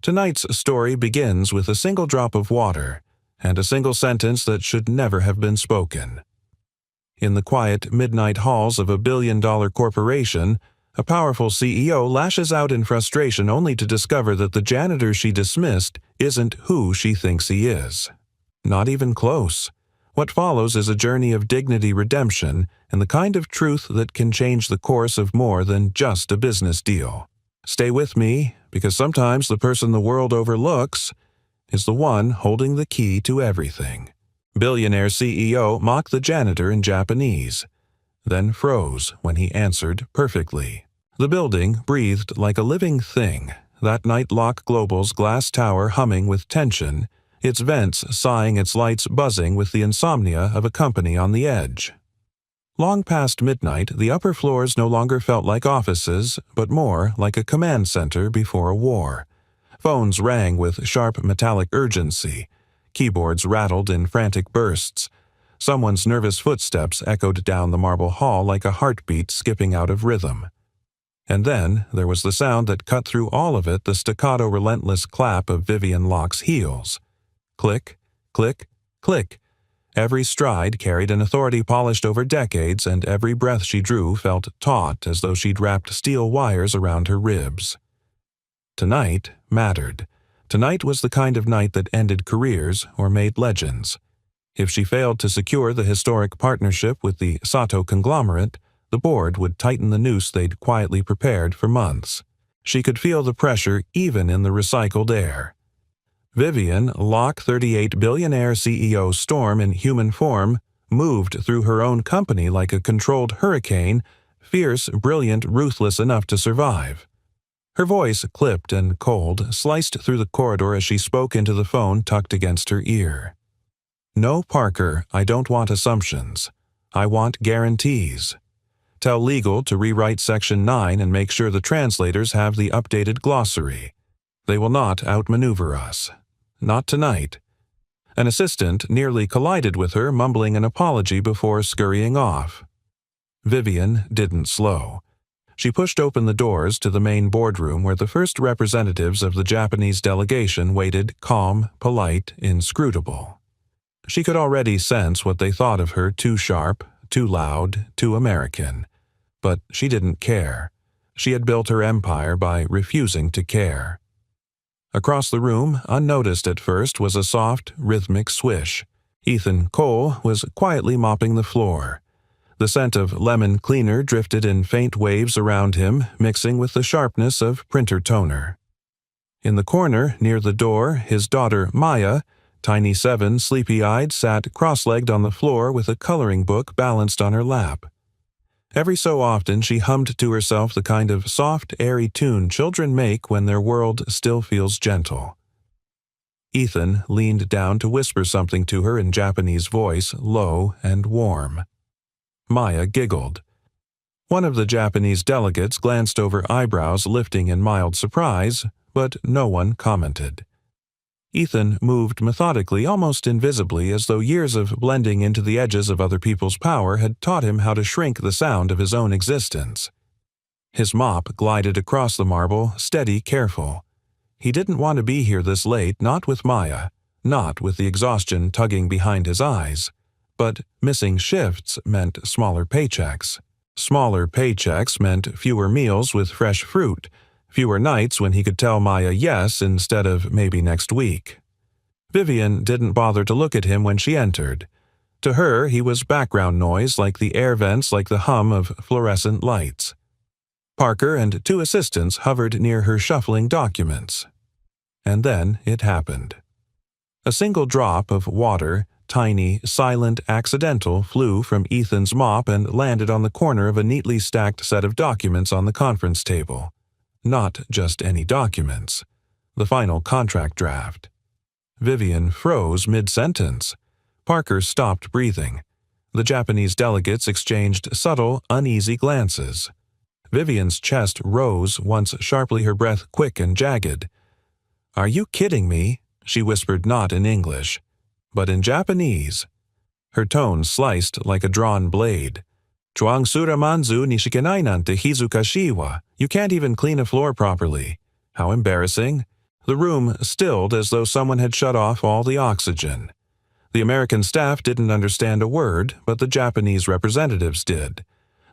Tonight's story begins with a single drop of water and a single sentence that should never have been spoken. In the quiet midnight halls of a billion-dollar corporation, a powerful CEO lashes out in frustration only to discover that the janitor she dismissed isn't who she thinks he is. Not even close. What follows is a journey of dignity redemption and the kind of truth that can change the course of more than just a business deal. Stay with me, because sometimes the person the world overlooks is the one holding the key to everything. Billionaire CEO mocked the janitor in Japanese, then froze when he answered perfectly. The building breathed like a living thing, that Nightlock Global's glass tower humming with tension, its vents sighing, its lights buzzing with the insomnia of a company on the edge. Long past midnight, the upper floors no longer felt like offices, but more like a command center before a war. Phones rang with sharp metallic urgency. Keyboards rattled in frantic bursts. Someone's nervous footsteps echoed down the marble hall like a heartbeat skipping out of rhythm. And then there was the sound that cut through all of it, the staccato relentless clap of Vivian Locke's heels. Click, click, click. Every stride carried an authority polished over decades, and every breath she drew felt taut as though she'd wrapped steel wires around her ribs. Tonight mattered. Tonight was the kind of night that ended careers or made legends. If she failed to secure the historic partnership with the Sato conglomerate, the board would tighten the noose they'd quietly prepared for months. She could feel the pressure even in the recycled air. Vivian Locke, 38 billionaire CEO Storm in human form, moved through her own company like a controlled hurricane, fierce, brilliant, ruthless enough to survive. Her voice, clipped and cold, sliced through the corridor as she spoke into the phone tucked against her ear. "No, Parker, I don't want assumptions. I want guarantees. Tell legal to rewrite Section 9 and make sure the translators have the updated glossary. They will not outmaneuver us. Not tonight." An assistant nearly collided with her, mumbling an apology before scurrying off. Vivian didn't slow. She pushed open the doors to the main boardroom where the first representatives of the Japanese delegation waited, calm, polite, inscrutable. She could already sense what they thought of her: too sharp, too loud, too American. But she didn't care. She had built her empire by refusing to care. Across the room, unnoticed at first, was a soft, rhythmic swish. Ethan Cole was quietly mopping the floor. The scent of lemon cleaner drifted in faint waves around him, mixing with the sharpness of printer toner. In the corner, near the door, his daughter Maya, tiny 7, sleepy-eyed, sat cross-legged on the floor with a coloring book balanced on her lap. Every so often she hummed to herself the kind of soft, airy tune children make when their world still feels gentle. Ethan leaned down to whisper something to her in Japanese voice, low and warm. Maya giggled. One of the Japanese delegates glanced over, eyebrows lifting in mild surprise, but no one commented. Ethan moved methodically, almost invisibly, as though years of blending into the edges of other people's power had taught him how to shrink the sound of his own existence. His mop glided across the marble, steady, careful. He didn't want to be here this late, not with Maya, not with the exhaustion tugging behind his eyes. But missing shifts meant smaller paychecks. Smaller paychecks meant fewer meals with fresh fruit, fewer nights when he could tell Maya yes instead of maybe next week. Vivian didn't bother to look at him when she entered. To her, he was background noise, like the air vents, like the hum of fluorescent lights. Parker and 2 assistants hovered near her, shuffling documents. And then it happened. A single drop of water, tiny, silent, accidental, flew from Ethan's mop and landed on the corner of a neatly stacked set of documents on the conference table. Not just any documents. The final contract draft. Vivian froze mid-sentence. Parker stopped breathing. The Japanese delegates exchanged subtle, uneasy glances. Vivian's chest rose once sharply, her breath quick and jagged. "Are you kidding me?" she whispered, not in English, but in Japanese. Her tone sliced like a drawn blade. "Chuang sura manzu nishikenai nante hizukashii wa. You can't even clean a floor properly. How embarrassing. The room stilled as though someone had shut off all the oxygen. The American staff didn't understand a word, but the Japanese representatives did.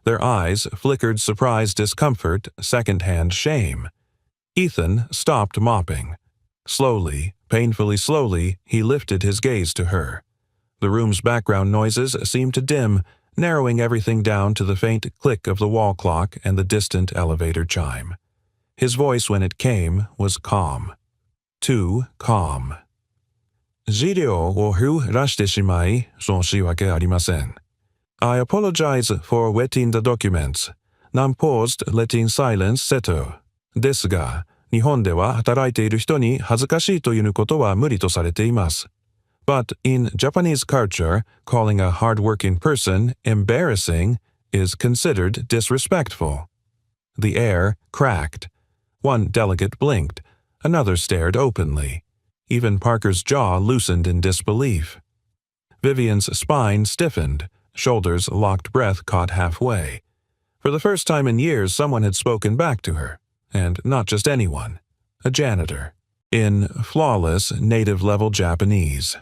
Their eyes flickered surprised discomfort, second-hand shame. Ethan stopped mopping. Slowly, painfully slowly, he lifted his gaze to her. The room's background noises seemed to dim, narrowing everything down to the faint click of the wall clock and the distant elevator chime. His voice, when it came, was calm. Too calm. 資料を増らしてしまい、申し訳ありません. I apologize for wetting the documents. Non-post letting silence settle. ですが、日本では働いている人に恥ずかしいということは無理とされています。But in Japanese culture, calling a hard-working person embarrassing is considered disrespectful. The air cracked. One delegate blinked. Another stared openly. Even Parker's jaw loosened in disbelief. Vivian's spine stiffened, shoulders locked, breath caught halfway. For the first time in years, someone had spoken back to her, and not just anyone, a janitor, in flawless, native-level Japanese.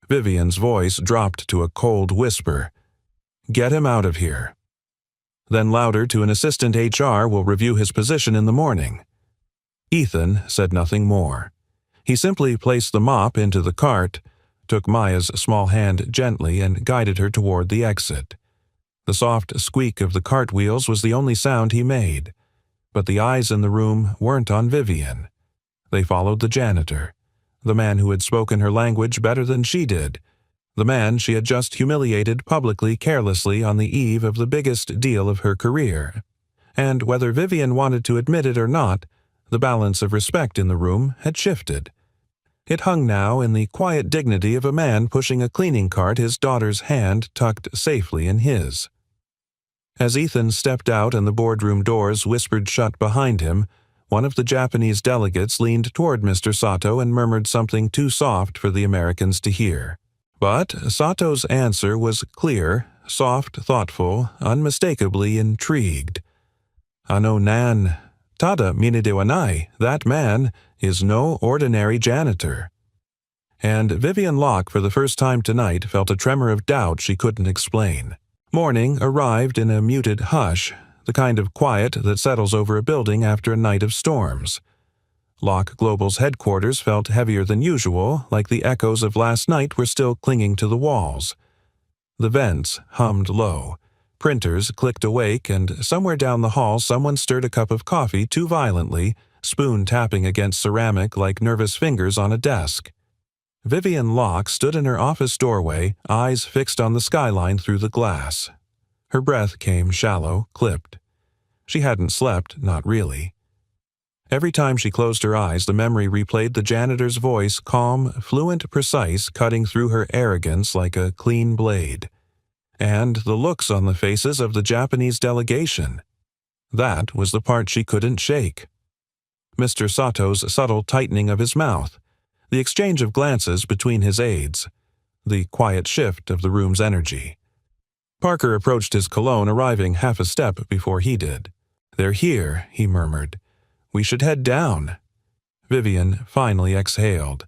Vivian's voice dropped to a cold whisper. Get him out of here. Then louder to an assistant HR will review his position in the morning. Ethan said nothing more. He simply placed the mop into the cart, took Maya's small hand gently and guided her toward the exit. The soft squeak of the cart wheels was the only sound he made, but the eyes in the room weren't on Vivian. They followed the janitor, the man who had spoken her language better than she did, the man she had just humiliated publicly carelessly on the eve of the biggest deal of her career. And whether Vivian wanted to admit it or not, the balance of respect in the room had shifted. It hung now in the quiet dignity of a man pushing a cleaning cart, his daughter's hand tucked safely in his. As Ethan stepped out and the boardroom doors whispered shut behind him, one of the Japanese delegates leaned toward Mr. Sato and murmured something too soft for the Americans to hear. But Sato's answer was clear, soft, thoughtful, unmistakably intrigued. Ano nan, tada mine de wa nai, that man is no ordinary janitor. And Vivian Locke, for the first time tonight, felt a tremor of doubt she couldn't explain. Morning arrived in a muted hush, the kind of quiet that settles over a building after a night of storms. Locke Global's headquarters felt heavier than usual, like the echoes of last night were still clinging to the walls. The vents hummed low. Printers clicked awake, and somewhere down the hall someone stirred a cup of coffee too violently, spoon tapping against ceramic like nervous fingers on a desk. Vivian Locke stood in her office doorway, eyes fixed on the skyline through the glass. Her breath came shallow, clipped. She hadn't slept, not really. Every time she closed her eyes, the memory replayed the janitor's voice, calm, fluent, precise, cutting through her arrogance like a clean blade. And the looks on the faces of the Japanese delegation. That was the part she couldn't shake. Mr. Sato's subtle tightening of his mouth, the exchange of glances between his aides, the quiet shift of the room's energy. Parker approached his cologne, arriving half a step before he did. "They're here," he murmured. "We should head down." Vivian finally exhaled.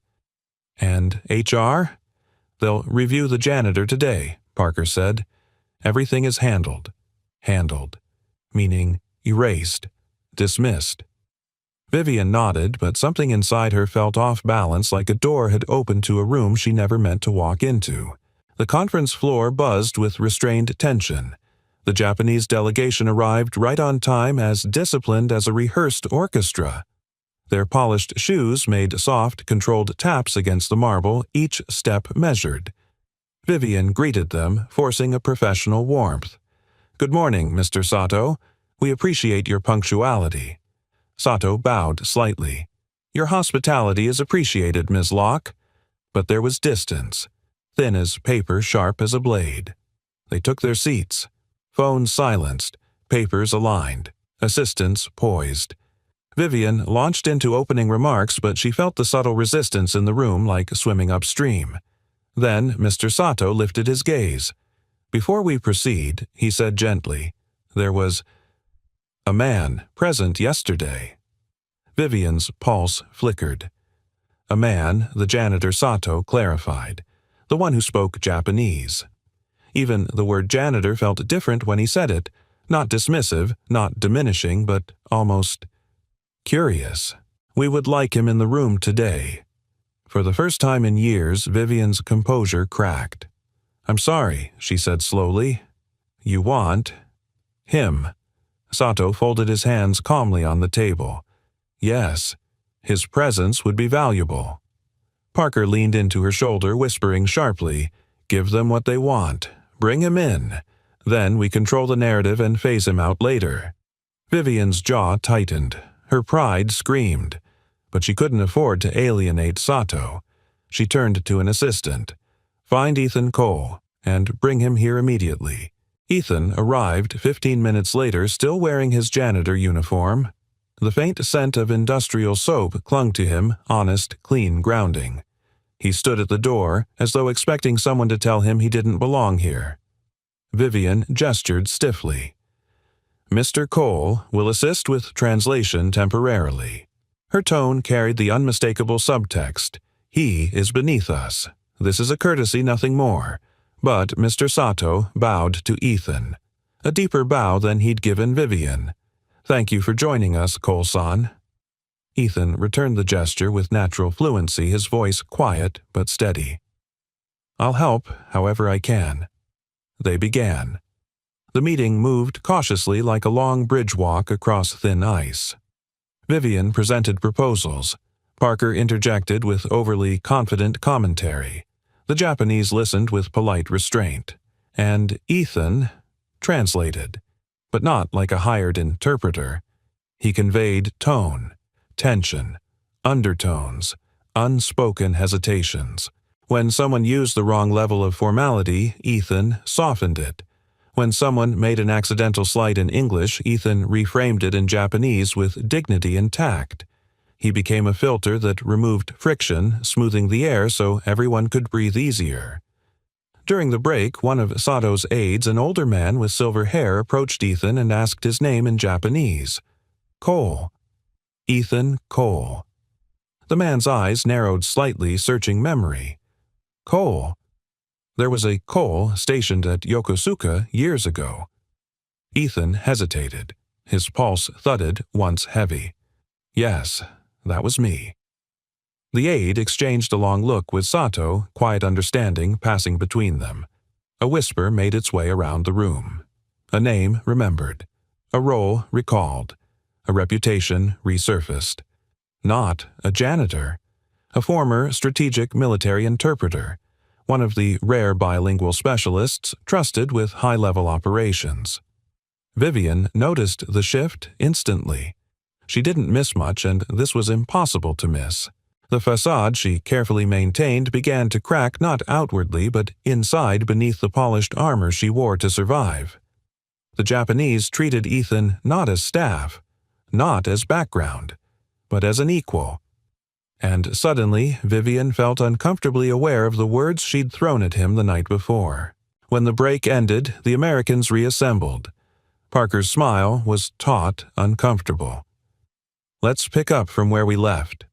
"And HR? They'll review the janitor today," Parker said. "Everything is handled. Handled. Meaning erased. Dismissed." Vivian nodded, but something inside her felt off balance, like a door had opened to a room she never meant to walk into. The conference floor buzzed with restrained tension. The Japanese delegation arrived right on time, as disciplined as a rehearsed orchestra. Their polished shoes made soft, controlled taps against the marble, each step measured. Vivian greeted them, forcing a professional warmth. "Good morning, Mr. Sato. We appreciate your punctuality." Sato bowed slightly. "Your hospitality is appreciated, Ms. Locke." But there was distance, thin as paper, sharp as a blade. They took their seats. Phones silenced, papers aligned, assistants poised. Vivian launched into opening remarks, but she felt the subtle resistance in the room, like swimming upstream. Then Mr. Sato lifted his gaze. "Before we proceed," he said gently, "there was a man present yesterday." Vivian's pulse flickered. A man, the janitor Sato clarified, the one who spoke Japanese. Even the word janitor felt different when he said it, not dismissive, not diminishing, but almost curious. We would like him in the room today. For the first time in years, Vivian's composure cracked. I'm sorry, she said slowly. You want him. Sato folded his hands calmly on the table. Yes, his presence would be valuable. Parker leaned into her shoulder, whispering sharply, Give them what they want. Bring him in. Then we control the narrative and phase him out later. Vivian's jaw tightened. Her pride screamed. But she couldn't afford to alienate Sato. She turned to an assistant. Find Ethan Cole, and bring him here immediately. Ethan arrived 15 minutes later, still wearing his janitor uniform. The faint scent of industrial soap clung to him, honest, clean grounding. He stood at the door, as though expecting someone to tell him he didn't belong here. Vivian gestured stiffly. Mr. Cole will assist with translation temporarily. Her tone carried the unmistakable subtext. He is beneath us. This is a courtesy, nothing more. But Mr. Sato bowed to Ethan. A deeper bow than he'd given Vivian. Thank you for joining us, Cole-san. Ethan returned the gesture with natural fluency, his voice quiet but steady. I'll help however I can. They began. The meeting moved cautiously like a long bridge walk across thin ice. Vivian presented proposals. Parker interjected with overly confident commentary. The Japanese listened with polite restraint. And Ethan translated, but not like a hired interpreter. He conveyed tone, tension, undertones, unspoken hesitations. When someone used the wrong level of formality, Ethan softened it. When someone made an accidental slight in English, Ethan reframed it in Japanese with dignity and tact. He became a filter that removed friction, smoothing the air so everyone could breathe easier. During the break, one of Sato's aides, an older man with silver hair, approached Ethan and asked his name in Japanese. Cole. Ethan Cole. The man's eyes narrowed slightly, searching memory. Cole. There was a Cole stationed at Yokosuka years ago. Ethan hesitated. His pulse thudded, once heavy. Yes, that was me. The aide exchanged a long look with Sato, quiet understanding passing between them. A whisper made its way around the room. A name remembered. A role recalled. A reputation resurfaced. Not a janitor. A former strategic military interpreter. One of the rare bilingual specialists trusted with high-level operations. Vivian noticed the shift instantly. She didn't miss much, and this was impossible to miss. The facade she carefully maintained began to crack not outwardly but inside beneath the polished armor she wore to survive. The Japanese treated Ethan not as staff, not as background, but as an equal. And suddenly, Vivian felt uncomfortably aware of the words she'd thrown at him the night before. When the break ended, the Americans reassembled. Parker's smile was taut, uncomfortable. Let's pick up from where we left.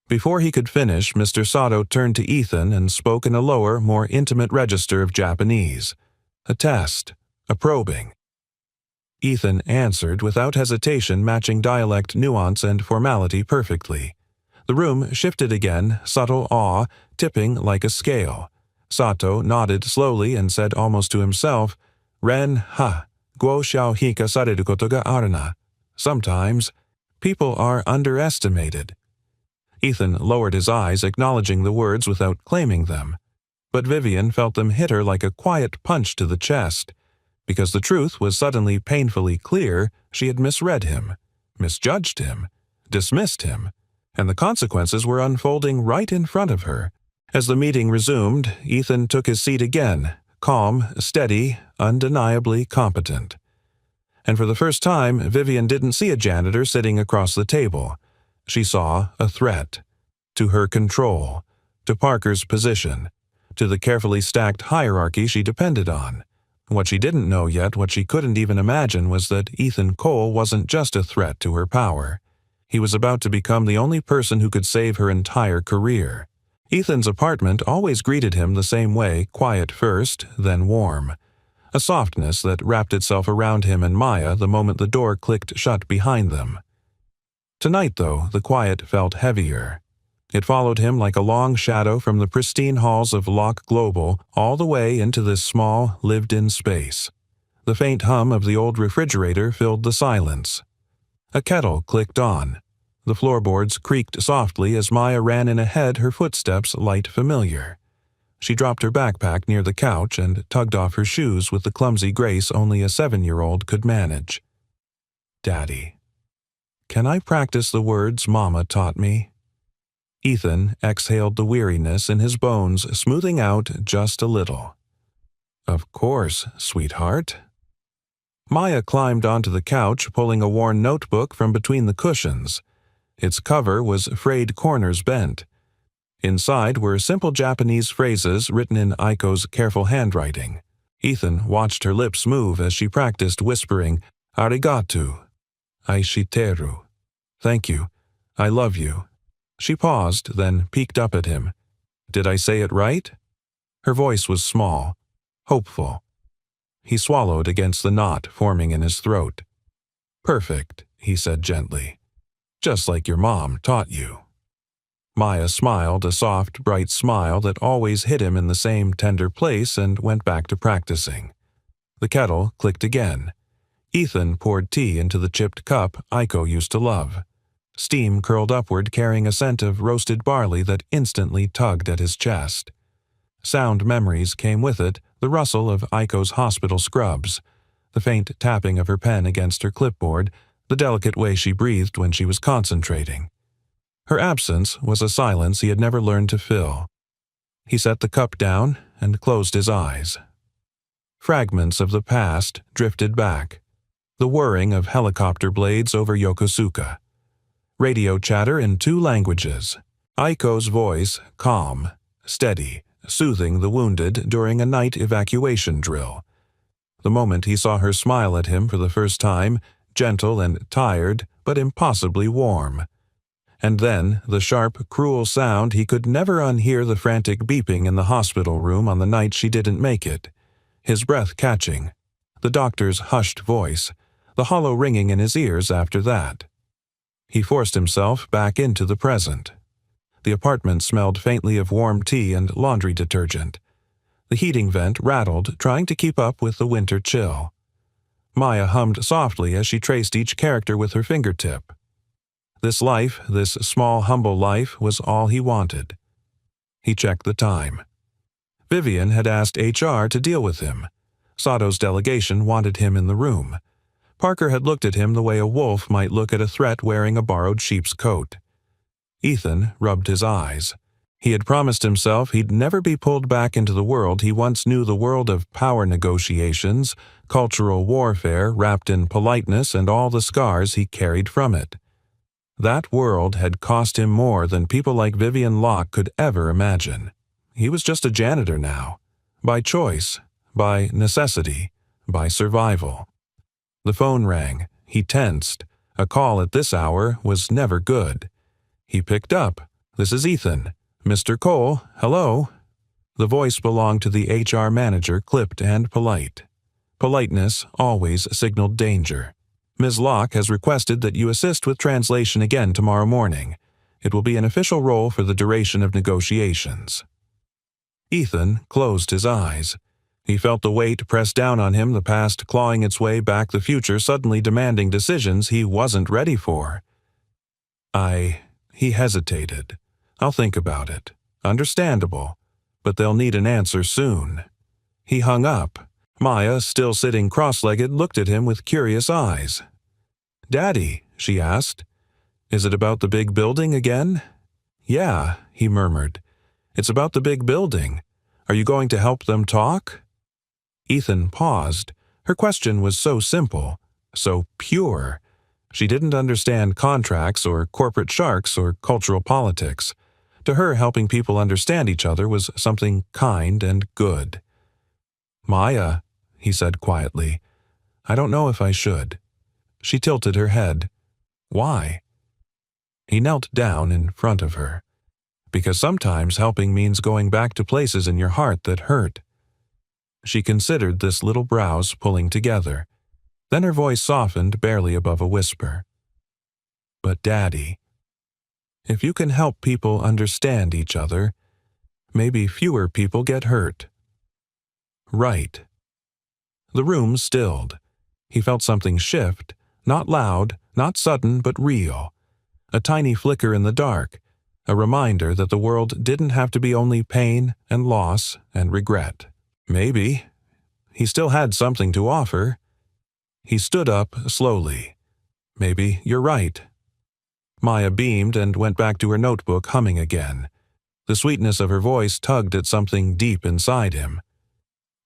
Before he could finish, Mr. Sato turned to Ethan and spoke in a lower, more intimate register of Japanese. A test, a probing. Ethan answered without hesitation, matching dialect nuance and formality perfectly. The room shifted again, subtle awe, tipping like a scale. Sato nodded slowly and said almost to himself, Ren ha, guo xiao hika sareru koto ga aru na. Sometimes, people are underestimated. Ethan lowered his eyes, acknowledging the words without claiming them. But Vivian felt them hit her like a quiet punch to the chest. Because the truth was suddenly painfully clear, she had misread him, misjudged him, dismissed him, and the consequences were unfolding right in front of her. As the meeting resumed, Ethan took his seat again, calm, steady, undeniably competent. And for the first time, Vivian didn't see a janitor sitting across the table. She saw a threat. To her control, to Parker's position, to the carefully stacked hierarchy she depended on. What she didn't know yet, what she couldn't even imagine, was that Ethan Cole wasn't just a threat to her power. He was about to become the only person who could save her entire career. Ethan's apartment always greeted him the same way, quiet first, then warm. A softness that wrapped itself around him and Maya the moment the door clicked shut behind them. Tonight, though, the quiet felt heavier. It followed him like a long shadow from the pristine halls of Loch Global all the way into this small, lived-in space. The faint hum of the old refrigerator filled the silence. A kettle clicked on. The floorboards creaked softly as Maya ran in ahead, her footsteps light familiar. She dropped her backpack near the couch and tugged off her shoes with the clumsy grace only a 7-year-old could manage. Daddy. Can I practice the words Mama taught me? Ethan exhaled the weariness in his bones, smoothing out just a little. Of course, sweetheart. Maya climbed onto the couch, pulling a worn notebook from between the cushions. Its cover was frayed corners bent. Inside were simple Japanese phrases written in Aiko's careful handwriting. Ethan watched her lips move as she practiced whispering, "Arigato," "Aishiteru," "Thank you," "I love you." She paused, then peeked up at him. Did I say it right? Her voice was small, hopeful. He swallowed against the knot forming in his throat. Perfect, he said gently. Just like your mom taught you. Maya smiled a soft, bright smile that always hit him in the same tender place and went back to practicing. The kettle clicked again. Ethan poured tea into the chipped cup Aiko used to love. Steam curled upward, carrying a scent of roasted barley that instantly tugged at his chest. Sound memories came with it, the rustle of Aiko's hospital scrubs, the faint tapping of her pen against her clipboard, the delicate way she breathed when she was concentrating. Her absence was a silence he had never learned to fill. He set the cup down and closed his eyes. Fragments of the past drifted back. The whirring of helicopter blades over Yokosuka. Radio chatter in 2 languages. Aiko's voice, calm, steady, soothing the wounded during a night evacuation drill. The moment he saw her smile at him for the first time, gentle and tired, but impossibly warm. And then the sharp, cruel sound he could never unhear, the frantic beeping in the hospital room on the night she didn't make it. His breath catching. The doctor's hushed voice. The hollow ringing in his ears after that. He forced himself back into the present. The apartment smelled faintly of warm tea and laundry detergent. The heating vent rattled, trying to keep up with the winter chill. Maya hummed softly as she traced each character with her fingertip. This life, this small, humble life, was all he wanted. He checked the time. Vivian had asked HR to deal with him. Sato's delegation wanted him in the room. Parker had looked at him the way a wolf might look at a threat wearing a borrowed sheep's coat. Ethan rubbed his eyes. He had promised himself he'd never be pulled back into the world he once knew, the world of power negotiations, cultural warfare wrapped in politeness and all the scars he carried from it. That world had cost him more than people like Vivian Locke could ever imagine. He was just a janitor now. By choice, by necessity, by survival. The phone rang. He tensed. A call at this hour was never good. He picked up. "This is Ethan. Mr. Cole, hello." The voice belonged to the HR manager, clipped and polite. Politeness always signaled danger. "Ms. Locke has requested that you assist with translation again tomorrow morning. It will be an official role for the duration of negotiations." Ethan closed his eyes. He felt the weight press down on him, the past clawing its way back, the future suddenly demanding decisions he wasn't ready for. He hesitated. "I'll think about it. Understandable. But they'll need an answer soon." He hung up. Maya, still sitting cross-legged, looked at him with curious eyes. "Daddy," she asked, "is it about the big building again?" "Yeah," he murmured. "It's about the big building. Are you going to help them talk?" Ethan paused. Her question was so simple, so pure. She didn't understand contracts or corporate sharks or cultural politics. To her, helping people understand each other was something kind and good. "Maya," he said quietly, "I don't know if I should." She tilted her head. "Why?" He knelt down in front of her, because sometimes helping means going back to places in your heart that hurt. She considered this little brows pulling together. Then her voice softened barely above a whisper. But Daddy, if you can help people understand each other, maybe fewer people get hurt. Right. The room stilled. He felt something shift, not loud, not sudden, but real. A tiny flicker in the dark, a reminder that the world didn't have to be only pain and loss and regret. Maybe. He still had something to offer. He stood up slowly. Maybe you're right. Maya beamed and went back to her notebook, humming again. The sweetness of her voice tugged at something deep inside him.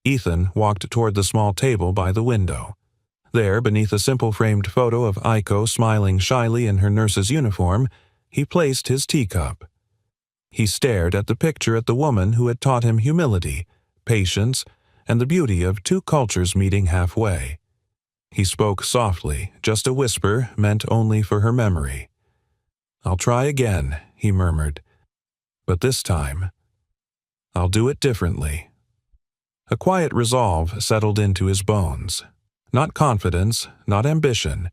Ethan walked toward the small table by the window. There, beneath a simple framed photo of Aiko smiling shyly in her nurse's uniform, he placed his teacup. He stared at the picture at the woman who had taught him humility, patience, and the beauty of two cultures meeting halfway. He spoke softly, just a whisper meant only for her memory. "I'll try again," he murmured. "But this time, I'll do it differently." A quiet resolve settled into his bones. Not confidence, not ambition,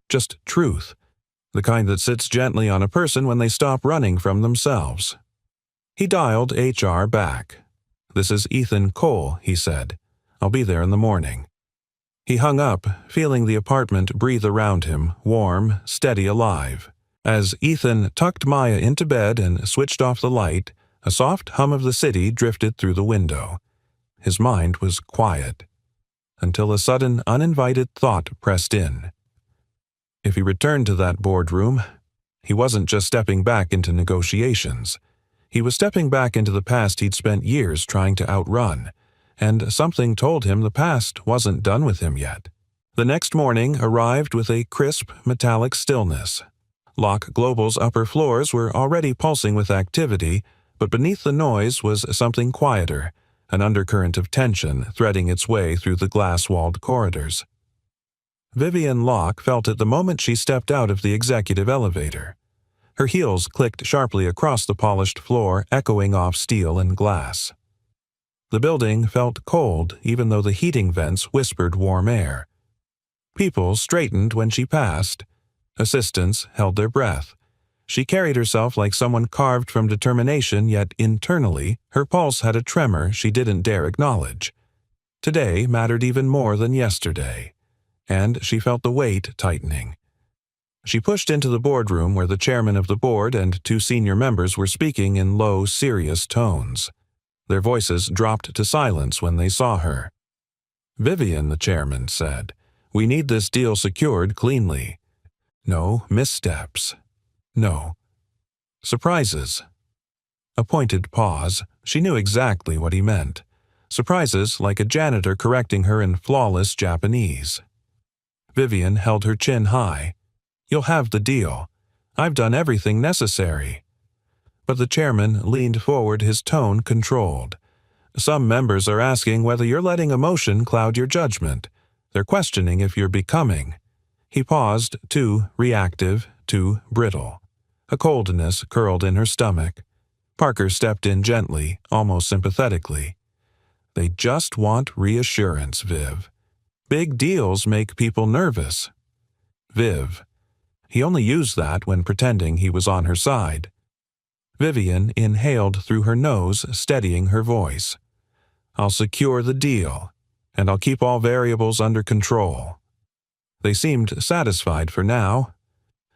just truth, the kind that sits gently on a person when they stop running from themselves. He dialed HR back. "This is Ethan Cole," he said. "I'll be there in the morning." He hung up, feeling the apartment breathe around him, warm, steady, alive. As Ethan tucked Maya into bed and switched off the light, a soft hum of the city drifted through the window. His mind was quiet, until a sudden, uninvited thought pressed in. If he returned to that boardroom, he wasn't just stepping back into negotiations. He was stepping back into the past he'd spent years trying to outrun, and something told him the past wasn't done with him yet. The next morning arrived with a crisp, metallic stillness. Lock Global's upper floors were already pulsing with activity, but beneath the noise was something quieter, an undercurrent of tension threading its way through the glass-walled corridors. Vivian Locke felt it the moment she stepped out of the executive elevator. Her heels clicked sharply across the polished floor, echoing off steel and glass. The building felt cold, even though the heating vents whispered warm air. People straightened when she passed. Assistants held their breath. She carried herself like someone carved from determination, yet internally, her pulse had a tremor she didn't dare acknowledge. Today mattered even more than yesterday, and she felt the weight tightening. She pushed into the boardroom where the chairman of the board and two senior members were speaking in low, serious tones. Their voices dropped to silence when they saw her. "Vivian," the chairman said, "we need this deal secured cleanly. No missteps. No surprises." A pointed pause. She knew exactly what he meant. Surprises like a janitor correcting her in flawless Japanese. Vivian held her chin high. "You'll have the deal. I've done everything necessary." But the chairman leaned forward, his tone controlled. "Some members are asking whether you're letting emotion cloud your judgment. They're questioning if you're becoming." He paused, too reactive, too brittle. A coldness curled in her stomach. Parker stepped in gently, almost sympathetically. "They just want reassurance, Viv. Big deals make people nervous." Viv. He only used that when pretending he was on her side. Vivian inhaled through her nose, steadying her voice. "I'll secure the deal, and I'll keep all variables under control." They seemed satisfied for now.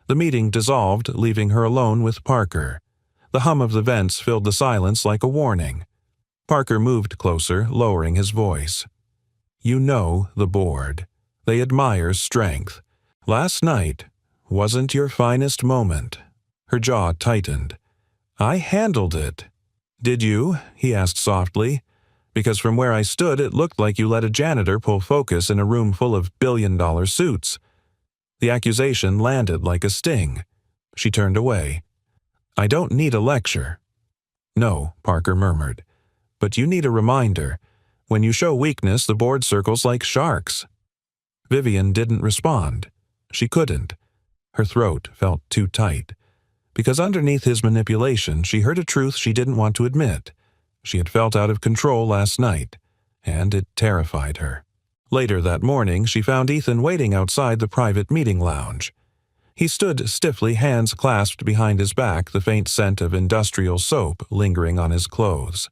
The meeting dissolved, leaving her alone with Parker. The hum of the vents filled the silence like a warning. Parker moved closer, lowering his voice. "You know the board. They admire strength. Last night wasn't your finest moment." Her jaw tightened. "I handled it." "Did you?" he asked softly. "Because from where I stood it looked like you let a janitor pull focus in a room full of billion-dollar suits." The accusation landed like a sting. She turned away. "I don't need a lecture." "No," Parker murmured. "But you need a reminder. When you show weakness, the board circles like sharks." Vivian didn't respond. She couldn't. Her throat felt too tight. Because underneath his manipulation, she heard a truth she didn't want to admit. She had felt out of control last night, and it terrified her. Later that morning, she found Ethan waiting outside the private meeting lounge. He stood stiffly, hands clasped behind his back, the faint scent of industrial soap lingering on his clothes.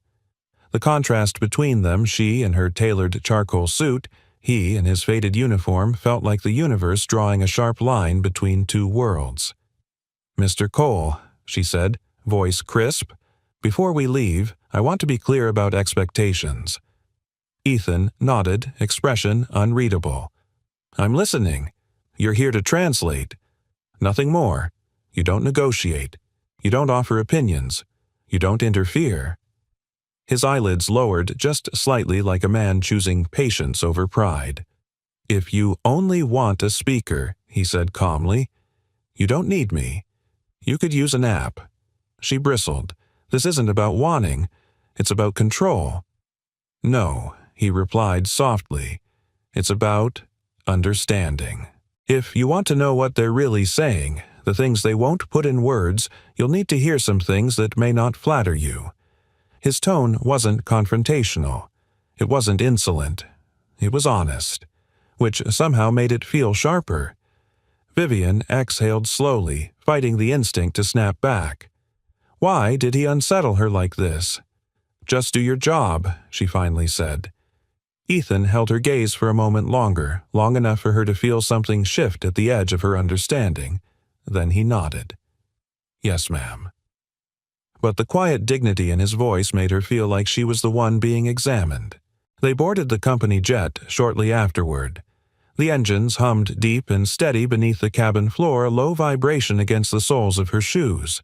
The contrast between them, she in her tailored charcoal suit, he in his faded uniform, felt like the universe drawing a sharp line between two worlds. "Mr. Cole," she said, voice crisp, "before we leave, I want to be clear about expectations." Ethan nodded, expression unreadable. "I'm listening. You're here to translate. Nothing more. You don't negotiate. You don't offer opinions. You don't interfere." His eyelids lowered just slightly, like a man choosing patience over pride. "If you only want a speaker," he said calmly, "you don't need me. You could use a nap." She bristled. "This isn't about wanting. It's about control." "No," he replied softly. "It's about understanding. If you want to know what they're really saying, the things they won't put in words, you'll need to hear some things that may not flatter you." His tone wasn't confrontational. It wasn't insolent. It was honest, which somehow made it feel sharper. Vivian exhaled slowly, fighting the instinct to snap back. Why did he unsettle her like this? "Just do your job," she finally said. Ethan held her gaze for a moment longer, long enough for her to feel something shift at the edge of her understanding. Then he nodded. "Yes, ma'am." But the quiet dignity in his voice made her feel like she was the one being examined. They boarded the company jet shortly afterward. The engines hummed deep and steady beneath the cabin floor, a low vibration against the soles of her shoes.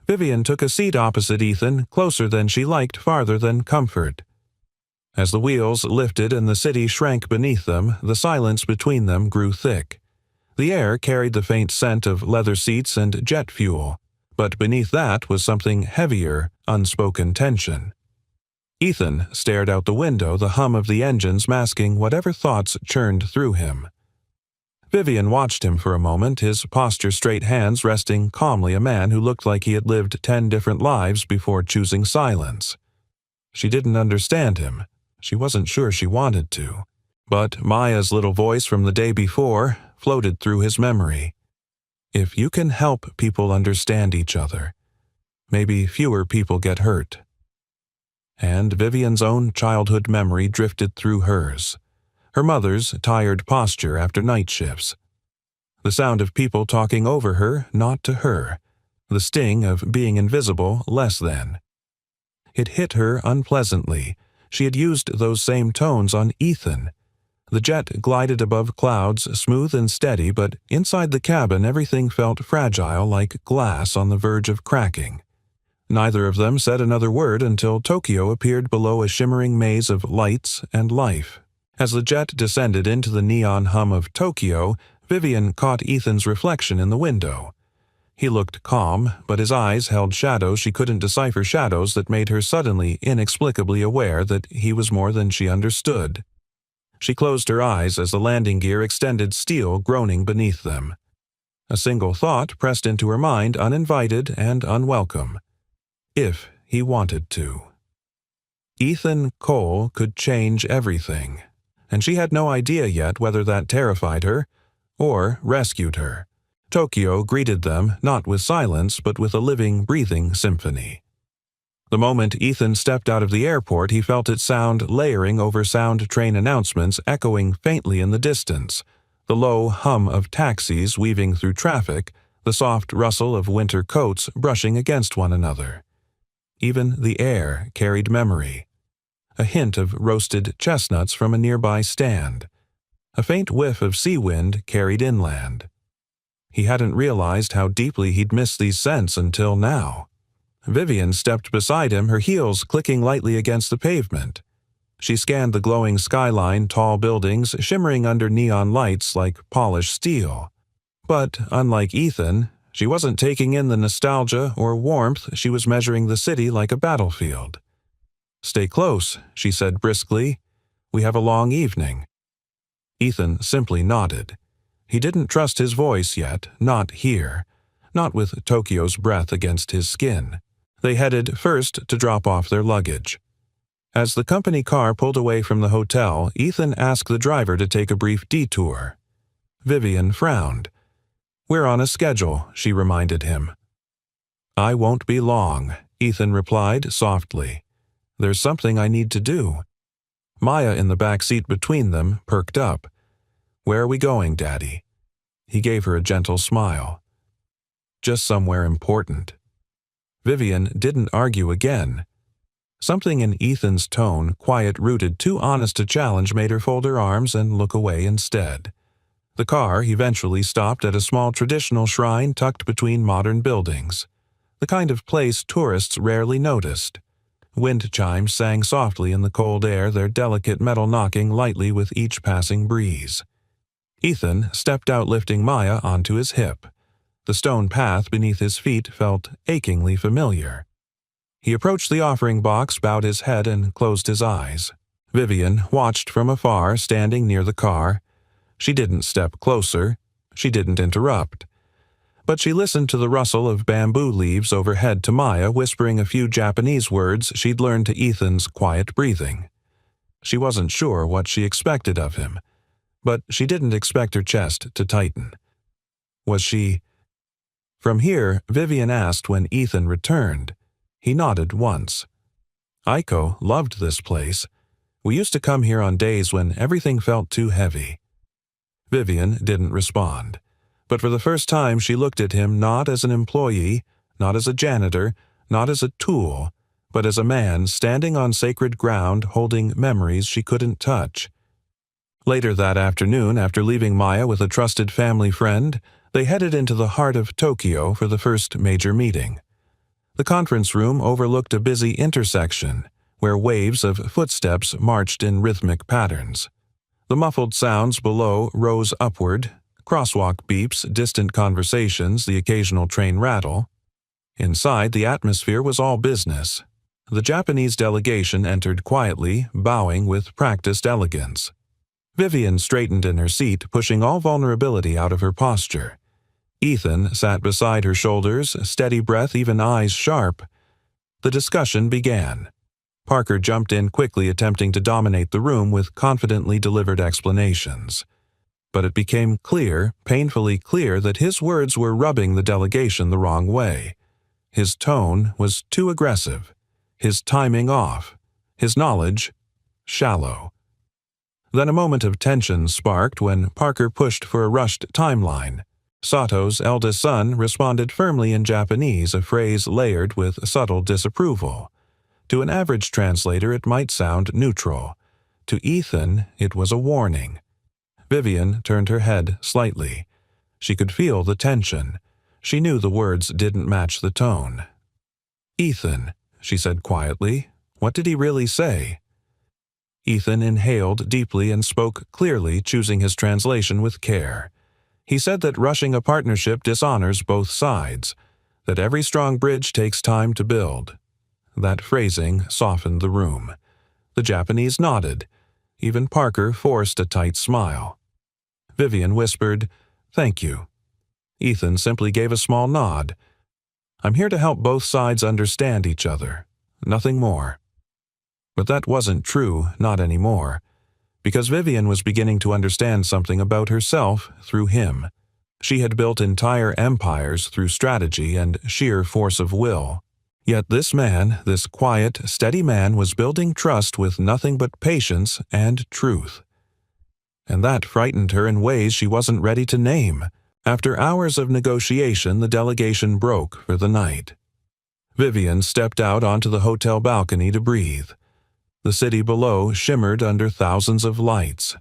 Vivian took a seat opposite Ethan, closer than she liked, farther than comfort. As the wheels lifted and the city shrank beneath them, the silence between them grew thick. The air carried the faint scent of leather seats and jet fuel, but beneath that was something heavier, unspoken tension. Ethan stared out the window, the hum of the engines masking whatever thoughts churned through him. Vivian watched him for a moment, his posture straight, hands resting calmly, a man who looked like he had lived 10 different lives before choosing silence. She didn't understand him. She wasn't sure she wanted to. But Maya's little voice from the day before floated through his memory. If you can help people understand each other, maybe fewer people get hurt. And Vivian's own childhood memory drifted through hers. Her mother's tired posture after night shifts. The sound of people talking over her, not to her. The sting of being invisible, less than. It hit her unpleasantly. She had used those same tones on Ethan. The jet glided above clouds, smooth and steady, but inside the cabin everything felt fragile, like glass on the verge of cracking. Neither of them said another word until Tokyo appeared below a shimmering maze of lights and life. As the jet descended into the neon hum of Tokyo, Vivian caught Ethan's reflection in the window. He looked calm, but his eyes held shadows she couldn't decipher, shadows that made her suddenly, inexplicably aware that he was more than she understood. She closed her eyes as the landing gear extended, steel groaning beneath them. A single thought pressed into her mind, uninvited and unwelcome. If he wanted to. Ethan Cole could change everything, and she had no idea yet whether that terrified her or rescued her. Tokyo greeted them not with silence but with a living, breathing symphony. The moment Ethan stepped out of the airport, he felt its sound layering over sound, train announcements echoing faintly in the distance, the low hum of taxis weaving through traffic, the soft rustle of winter coats brushing against one another. Even the air carried memory. A hint of roasted chestnuts from a nearby stand. A faint whiff of sea wind carried inland. He hadn't realized how deeply he'd missed these scents until now. Vivian stepped beside him, her heels clicking lightly against the pavement. She scanned the glowing skyline, tall buildings shimmering under neon lights like polished steel. But, unlike Ethan, she wasn't taking in the nostalgia or warmth, she was measuring the city like a battlefield. "Stay close," she said briskly. "We have a long evening." Ethan simply nodded. He didn't trust his voice yet, not here. not with Tokyo's breath against his skin. They headed first to drop off their luggage. As the company car pulled away from the hotel, Ethan asked the driver to take a brief detour. Vivian frowned. "We're on a schedule," she reminded him. "I won't be long," Ethan replied softly. "There's something I need to do." Maya in the back seat between them perked up. "Where are we going, Daddy?" He gave her a gentle smile. "Just somewhere important." Vivian didn't argue again. Something in Ethan's tone, quiet-rooted, too honest to challenge, made her fold her arms and look away instead. The car eventually stopped at a small traditional shrine tucked between modern buildings, the kind of place tourists rarely noticed. Wind chimes sang softly in the cold air, their delicate metal knocking lightly with each passing breeze. Ethan stepped out, lifting Maya onto his hip. The stone path beneath his feet felt achingly familiar. He approached the offering box, bowed his head, and closed his eyes. Vivian watched from afar, standing near the car. She didn't step closer. She didn't interrupt. But she listened to the rustle of bamboo leaves overhead, to Maya whispering a few Japanese words she'd learned to Ethan's quiet breathing. She wasn't sure what she expected of him, but she didn't expect her chest to tighten. Was she... From here, Vivian asked when Ethan returned. He nodded once. "Aiko loved this place. We used to come here on days when everything felt too heavy." Vivian didn't respond, but for the first time she looked at him not as an employee, not as a janitor, not as a tool, but as a man standing on sacred ground holding memories she couldn't touch. Later that afternoon, after leaving Maya with a trusted family friend, they headed into the heart of Tokyo for the first major meeting. The conference room overlooked a busy intersection, where waves of footsteps marched in rhythmic patterns. The muffled sounds below rose upward, crosswalk beeps, distant conversations, the occasional train rattle. Inside, the atmosphere was all business. The Japanese delegation entered quietly, bowing with practiced elegance. Vivian straightened in her seat, pushing all vulnerability out of her posture. Ethan sat beside her shoulders, steady breath, even eyes sharp. The discussion began. Parker jumped in quickly, attempting to dominate the room with confidently delivered explanations. But it became clear, painfully clear, that his words were rubbing the delegation the wrong way. His tone was too aggressive, his timing off, his knowledge shallow. Then a moment of tension sparked when Parker pushed for a rushed timeline. Sato's eldest son responded firmly in Japanese, a phrase layered with subtle disapproval. To an average translator, it might sound neutral. To Ethan, it was a warning. Vivian turned her head slightly. She could feel the tension. She knew the words didn't match the tone. "Ethan," she said quietly, "what did he really say?" Ethan inhaled deeply and spoke clearly, choosing his translation with care. He said that rushing a partnership dishonors both sides, that every strong bridge takes time to build. That phrasing softened the room. The Japanese nodded. Even Parker forced a tight smile. Vivian whispered, "Thank you." Ethan simply gave a small nod. "I'm here to help both sides understand each other. Nothing more." But that wasn't true, not anymore, because Vivian was beginning to understand something about herself through him. She had built entire empires through strategy and sheer force of will. Yet this man, this quiet, steady man, was building trust with nothing but patience and truth. And that frightened her in ways she wasn't ready to name. After hours of negotiation, the delegation broke for the night. Vivian stepped out onto the hotel balcony to breathe. The city below shimmered under thousands of lights.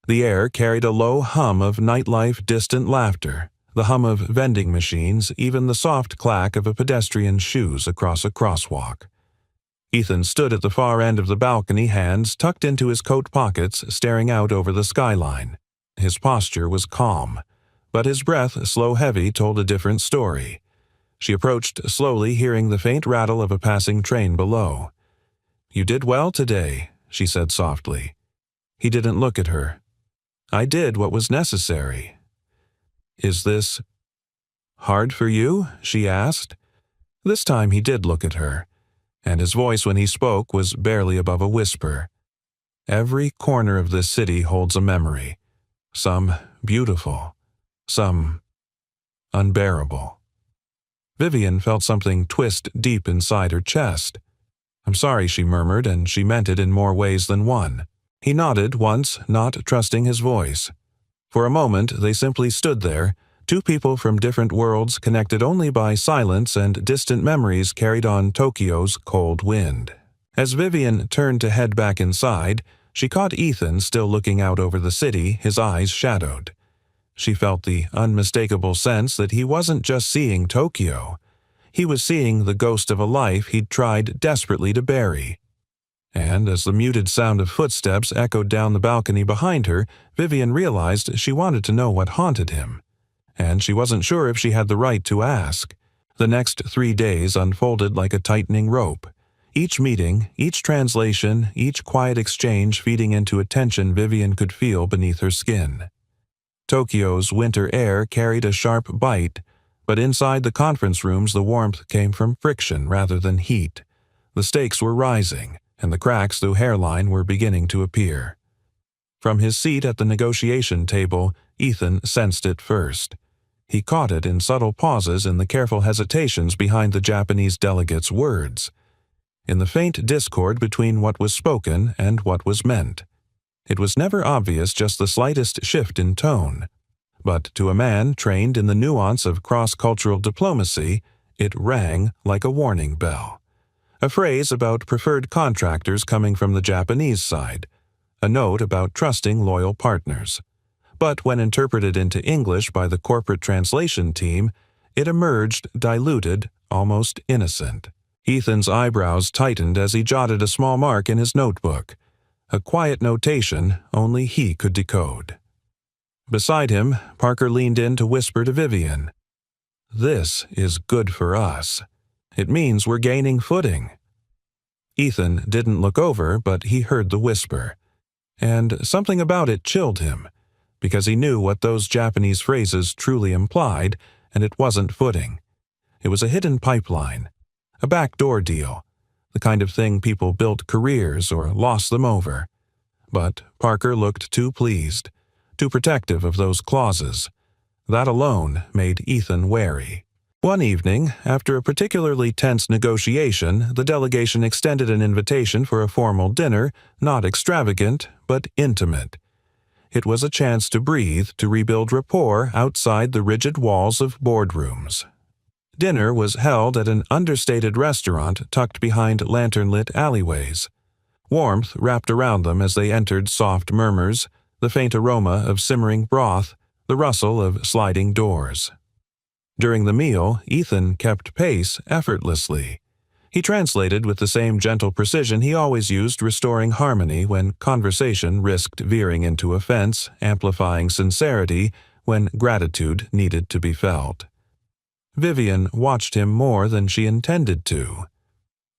The air carried a low hum of nightlife, distant laughter, the hum of vending machines, even the soft clack of a pedestrian's shoes across a crosswalk. Ethan stood at the far end of the balcony, hands tucked into his coat pockets, staring out over the skyline. His posture was calm, but his breath, slow, heavy, told a different story. She approached slowly, hearing the faint rattle of a passing train below. "You did well today," she said softly. He didn't look at her. "I did what was necessary." "Is this Hard for you?" she asked. This time he did look at her, and his voice when he spoke was barely above a whisper. "Every corner of this city holds a memory. Some beautiful, some unbearable." Vivian felt something twist deep inside her chest. "I'm sorry," she murmured, and she meant it in more ways than one. He nodded once, not trusting his voice. For a moment, they simply stood there, two people from different worlds connected only by silence and distant memories carried on Tokyo's cold wind. As Vivian turned to head back inside, she caught Ethan still looking out over the city, his eyes shadowed. She felt the unmistakable sense that he wasn't just seeing Tokyo. He was seeing the ghost of a life he'd tried desperately to bury. And as the muted sound of footsteps echoed down the balcony behind her, Vivian realized she wanted to know what haunted him. And she wasn't sure if she had the right to ask. The next 3 days unfolded like a tightening rope. Each meeting, each translation, each quiet exchange feeding into a tension Vivian could feel beneath her skin. Tokyo's winter air carried a sharp bite, but inside the conference rooms the warmth came from friction rather than heat. The stakes were rising, and the cracks through hairline were beginning to appear. From his seat at the negotiation table, Ethan sensed it first. He caught it in subtle pauses in the careful hesitations behind the Japanese delegate's words, in the faint discord between what was spoken and what was meant. It was never obvious, just the slightest shift in tone. But to a man trained in the nuance of cross-cultural diplomacy, it rang like a warning bell. A phrase about preferred contractors coming from the Japanese side. A note about trusting loyal partners. But when interpreted into English by the corporate translation team, it emerged diluted, almost innocent. Ethan's eyebrows tightened as he jotted a small mark in his notebook. A quiet notation only he could decode. Beside him, Parker leaned in to whisper to Vivian, "This is good for us. It means we're gaining footing." Ethan didn't look over, but he heard the whisper. And something about it chilled him, because he knew what those Japanese phrases truly implied, and it wasn't footing. It was a hidden pipeline, a backdoor deal, the kind of thing people built careers or lost them over. But Parker looked too pleased, too protective of those clauses. That alone made Ethan wary. One evening, after a particularly tense negotiation, the delegation extended an invitation for a formal dinner, not extravagant, but intimate. It was a chance to breathe, to rebuild rapport outside the rigid walls of boardrooms. Dinner was held at an understated restaurant tucked behind lantern-lit alleyways. Warmth wrapped around them as they entered, soft murmurs, the faint aroma of simmering broth, the rustle of sliding doors. During the meal, Ethan kept pace effortlessly. He translated with the same gentle precision he always used, restoring harmony when conversation risked veering into offense, amplifying sincerity when gratitude needed to be felt. Vivian watched him more than she intended to.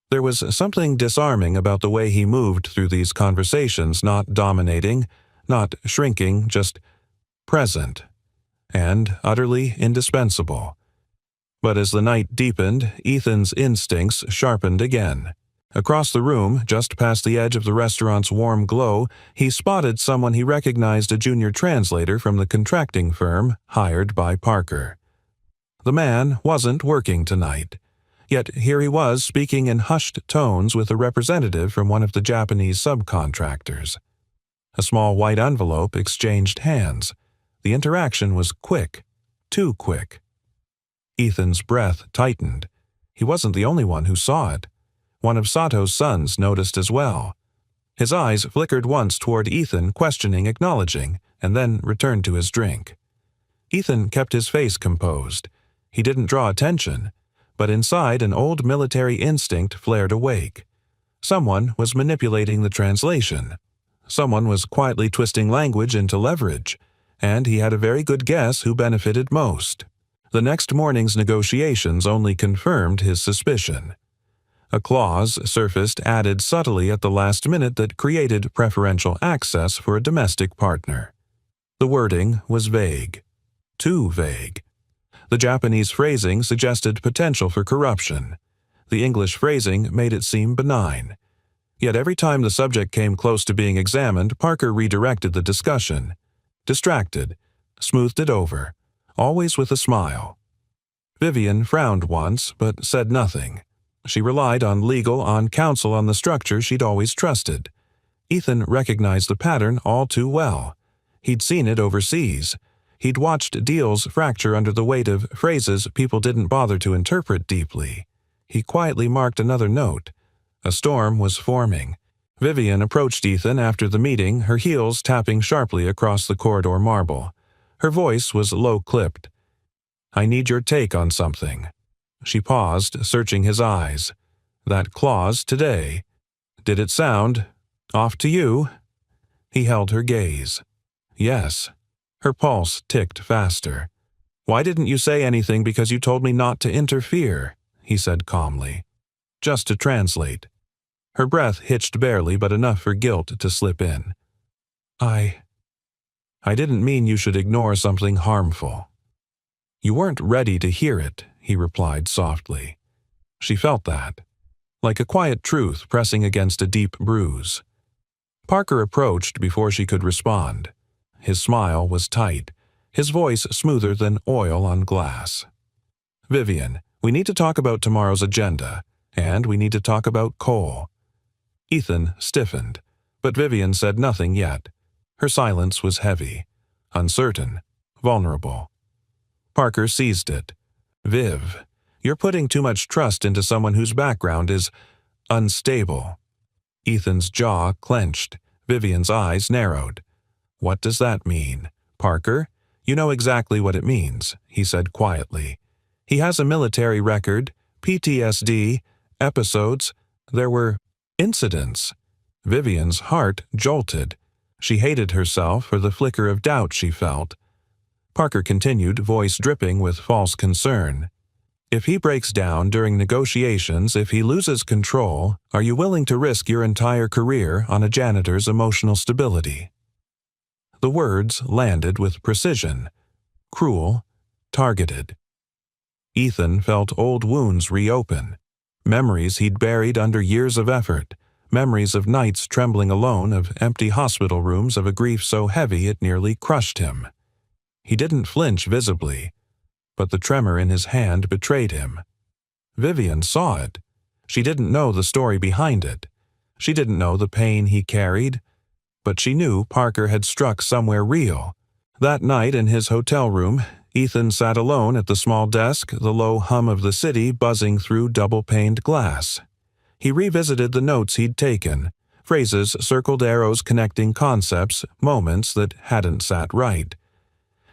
There was something disarming about the way he moved through these conversations, not dominating, not shrinking, just present, and utterly indispensable. But as the night deepened, Ethan's instincts sharpened again. Across the room, just past the edge of the restaurant's warm glow, he spotted someone he recognized, a junior translator from the contracting firm hired by Parker. The man wasn't working tonight, yet here he was speaking in hushed tones with a representative from one of the Japanese subcontractors. A small white envelope exchanged hands. The interaction was quick, too quick. Ethan's breath tightened. He wasn't the only one who saw it. One of Sato's sons noticed as well. His eyes flickered once toward Ethan, questioning, acknowledging, and then returned to his drink. Ethan kept his face composed. He didn't draw attention, but inside an old military instinct flared awake. Someone was manipulating the translation. Someone was quietly twisting language into leverage, and he had a very good guess who benefited most. The next morning's negotiations only confirmed his suspicion. A clause surfaced added subtly at the last minute that created preferential access for a domestic partner. The wording was vague. Too vague. The Japanese phrasing suggested potential for corruption. The English phrasing made it seem benign. Yet every time the subject came close to being examined, Parker redirected the discussion. Distracted, smoothed it over, always with a smile. Vivian frowned once, but said nothing. She relied on counsel on the structure she'd always trusted. Ethan recognized the pattern all too well. He'd seen it overseas. He'd watched deals fracture under the weight of phrases people didn't bother to interpret deeply. He quietly marked another note. A storm was forming. Vivian approached Ethan after the meeting, her heels tapping sharply across the corridor marble. Her voice was low-clipped. "I need your take on something." She paused, searching his eyes. "That clause today. Did it sound off to you?" He held her gaze. "Yes." Her pulse ticked faster. "Why didn't you say anything because you told me not to interfere?" he said calmly. "Just to translate." Her breath hitched barely, but enough for guilt to slip in. I didn't mean you should ignore something harmful." "You weren't ready to hear it," he replied softly. She felt that, like a quiet truth pressing against a deep bruise. Parker approached before she could respond. His smile was tight, his voice smoother than oil on glass. "Vivian, we need to talk about tomorrow's agenda, and we need to talk about coal." Ethan stiffened, but Vivian said nothing yet. Her silence was heavy, uncertain, vulnerable. Parker seized it. "Viv, you're putting too much trust into someone whose background is unstable." Ethan's jaw clenched. Vivian's eyes narrowed. "What does that mean, Parker?" "You know exactly what it means," he said quietly. "He has a military record, PTSD, episodes. There were incidents." Vivian's heart jolted. She hated herself for the flicker of doubt she felt. Parker continued, voice dripping with false concern. "If he breaks down during negotiations, if he loses control, are you willing to risk your entire career on a janitor's emotional stability?" The words landed with precision. Cruel, targeted. Ethan felt old wounds reopen. Memories he'd buried under years of effort. Memories of nights trembling alone, of empty hospital rooms, of a grief so heavy it nearly crushed him. He didn't flinch visibly, but the tremor in his hand betrayed him. Vivian saw it. She didn't know the story behind it. She didn't know the pain he carried, but she knew Parker had struck somewhere real. That night in his hotel room, Ethan sat alone at the small desk, the low hum of the city buzzing through double-paned glass. He revisited the notes he'd taken, phrases, circled arrows connecting concepts, moments that hadn't sat right.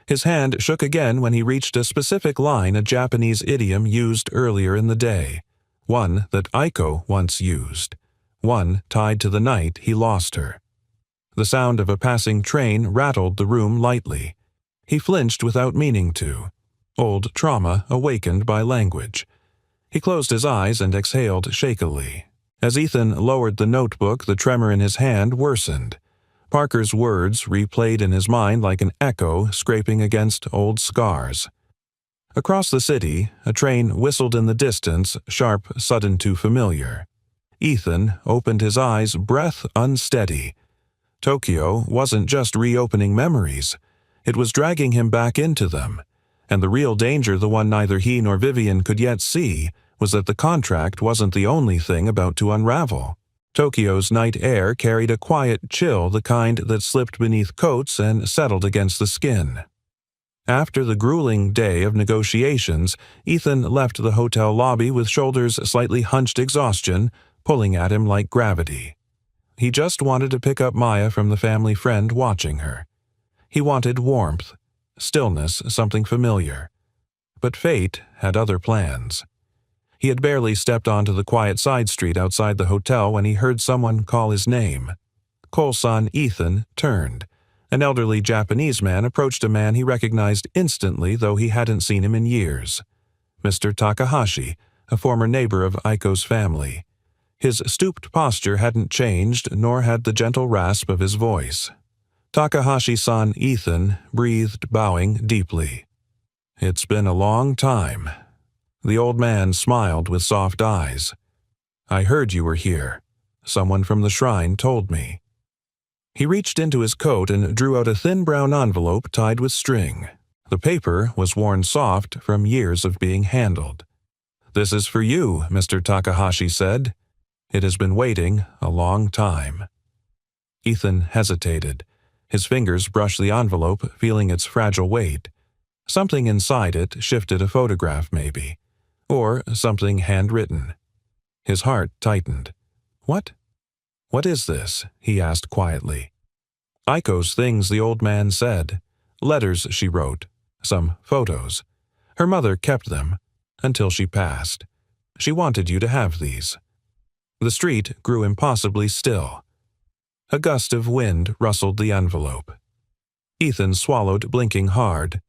His hand shook again when he reached a specific line, a Japanese idiom used earlier in the day, one that Aiko once used, one tied to the night he lost her. The sound of a passing train rattled the room lightly. He flinched without meaning to. Old trauma awakened by language. He closed his eyes and exhaled shakily. As Ethan lowered the notebook, the tremor in his hand worsened. Parker's words replayed in his mind like an echo scraping against old scars. Across the city, a train whistled in the distance, sharp, sudden to familiar. Ethan opened his eyes, breath unsteady. Tokyo wasn't just reopening memories. It was dragging him back into them. And the real danger, the one neither he nor Vivian could yet see, was that the contract wasn't the only thing about to unravel. Tokyo's night air carried a quiet chill, the kind that slipped beneath coats and settled against the skin. After the grueling day of negotiations, Ethan left the hotel lobby with shoulders slightly hunched, exhaustion pulling at him like gravity. He just wanted to pick up Maya from the family friend watching her. He wanted warmth, stillness, something familiar. But fate had other plans. He had barely stepped onto the quiet side street outside the hotel when he heard someone call his name. Cole-san Ethan turned. An elderly Japanese man approached a man he recognized instantly, though he hadn't seen him in years. Mr. Takahashi, a former neighbor of Aiko's family. His stooped posture hadn't changed, nor had the gentle rasp of his voice. Takahashi-san Ethan breathed, bowing deeply. It's been a long time. The old man smiled with soft eyes. I heard you were here. Someone from the shrine told me. He reached into his coat and drew out a thin brown envelope tied with string. The paper was worn soft from years of being handled. This is for you, Mr. Takahashi said. It has been waiting a long time. Ethan hesitated. His fingers brushed the envelope, feeling its fragile weight. Something inside it shifted a photograph, maybe. Or something handwritten. His heart tightened. What? What is this? He asked quietly. Aiko's things, the old man said. Letters she wrote. Some photos. Her mother kept them until she passed. She wanted you to have these. The street grew impossibly still. A gust of wind rustled the envelope. Ethan swallowed, blinking hard.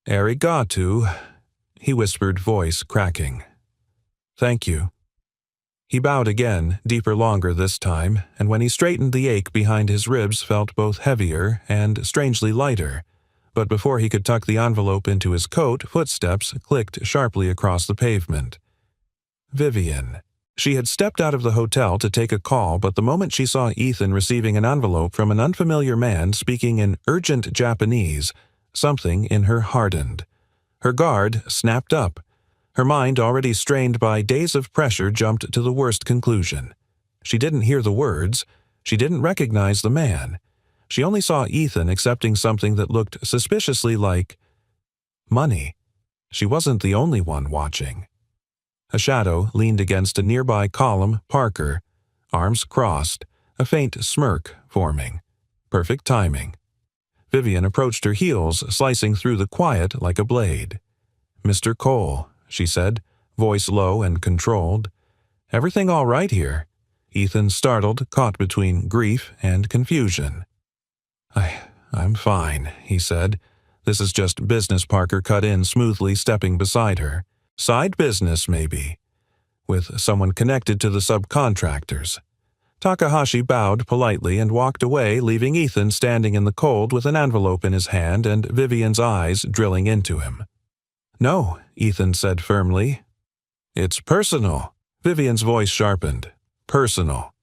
Arigato, he whispered, voice cracking. Thank you. He bowed again, deeper, longer this time, and when he straightened, the ache behind his ribs felt both heavier and strangely lighter. But before he could tuck the envelope into his coat, footsteps clicked sharply across the pavement. Vivian. She had stepped out of the hotel to take a call, but the moment she saw Ethan receiving an envelope from an unfamiliar man speaking in urgent Japanese, something in her hardened. Her guard snapped up. Her mind, already strained by days of pressure, jumped to the worst conclusion. She didn't hear the words. She didn't recognize the man. She only saw Ethan accepting something that looked suspiciously like money. She wasn't the only one watching. A shadow leaned against a nearby column, Parker, arms crossed, a faint smirk forming. Perfect timing. Vivian approached her heels, slicing through the quiet like a blade. Mr. Cole, she said, voice low and controlled. Everything all right here? Ethan, startled, caught between grief and confusion. I'm fine, he said. This is just business, Parker cut in smoothly, stepping beside her. Side business, maybe. With someone connected to the subcontractors. Takahashi bowed politely and walked away, leaving Ethan standing in the cold with an envelope in his hand and Vivian's eyes drilling into him. No, Ethan said firmly. It's personal. Vivian's voice sharpened. Personal.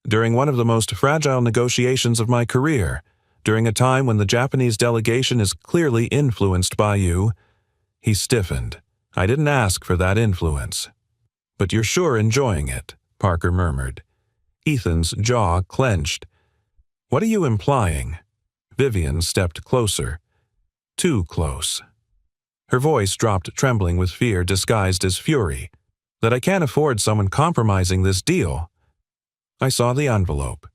During one of the most fragile negotiations of my career, during a time when the Japanese delegation is clearly influenced by you, he stiffened. I didn't ask for that influence. But you're sure enjoying it, Parker murmured. Ethan's jaw clenched. What are you implying? Vivian stepped closer. Too close. Her voice dropped, trembling with fear disguised as fury. That I can't afford someone compromising this deal. I saw the envelope.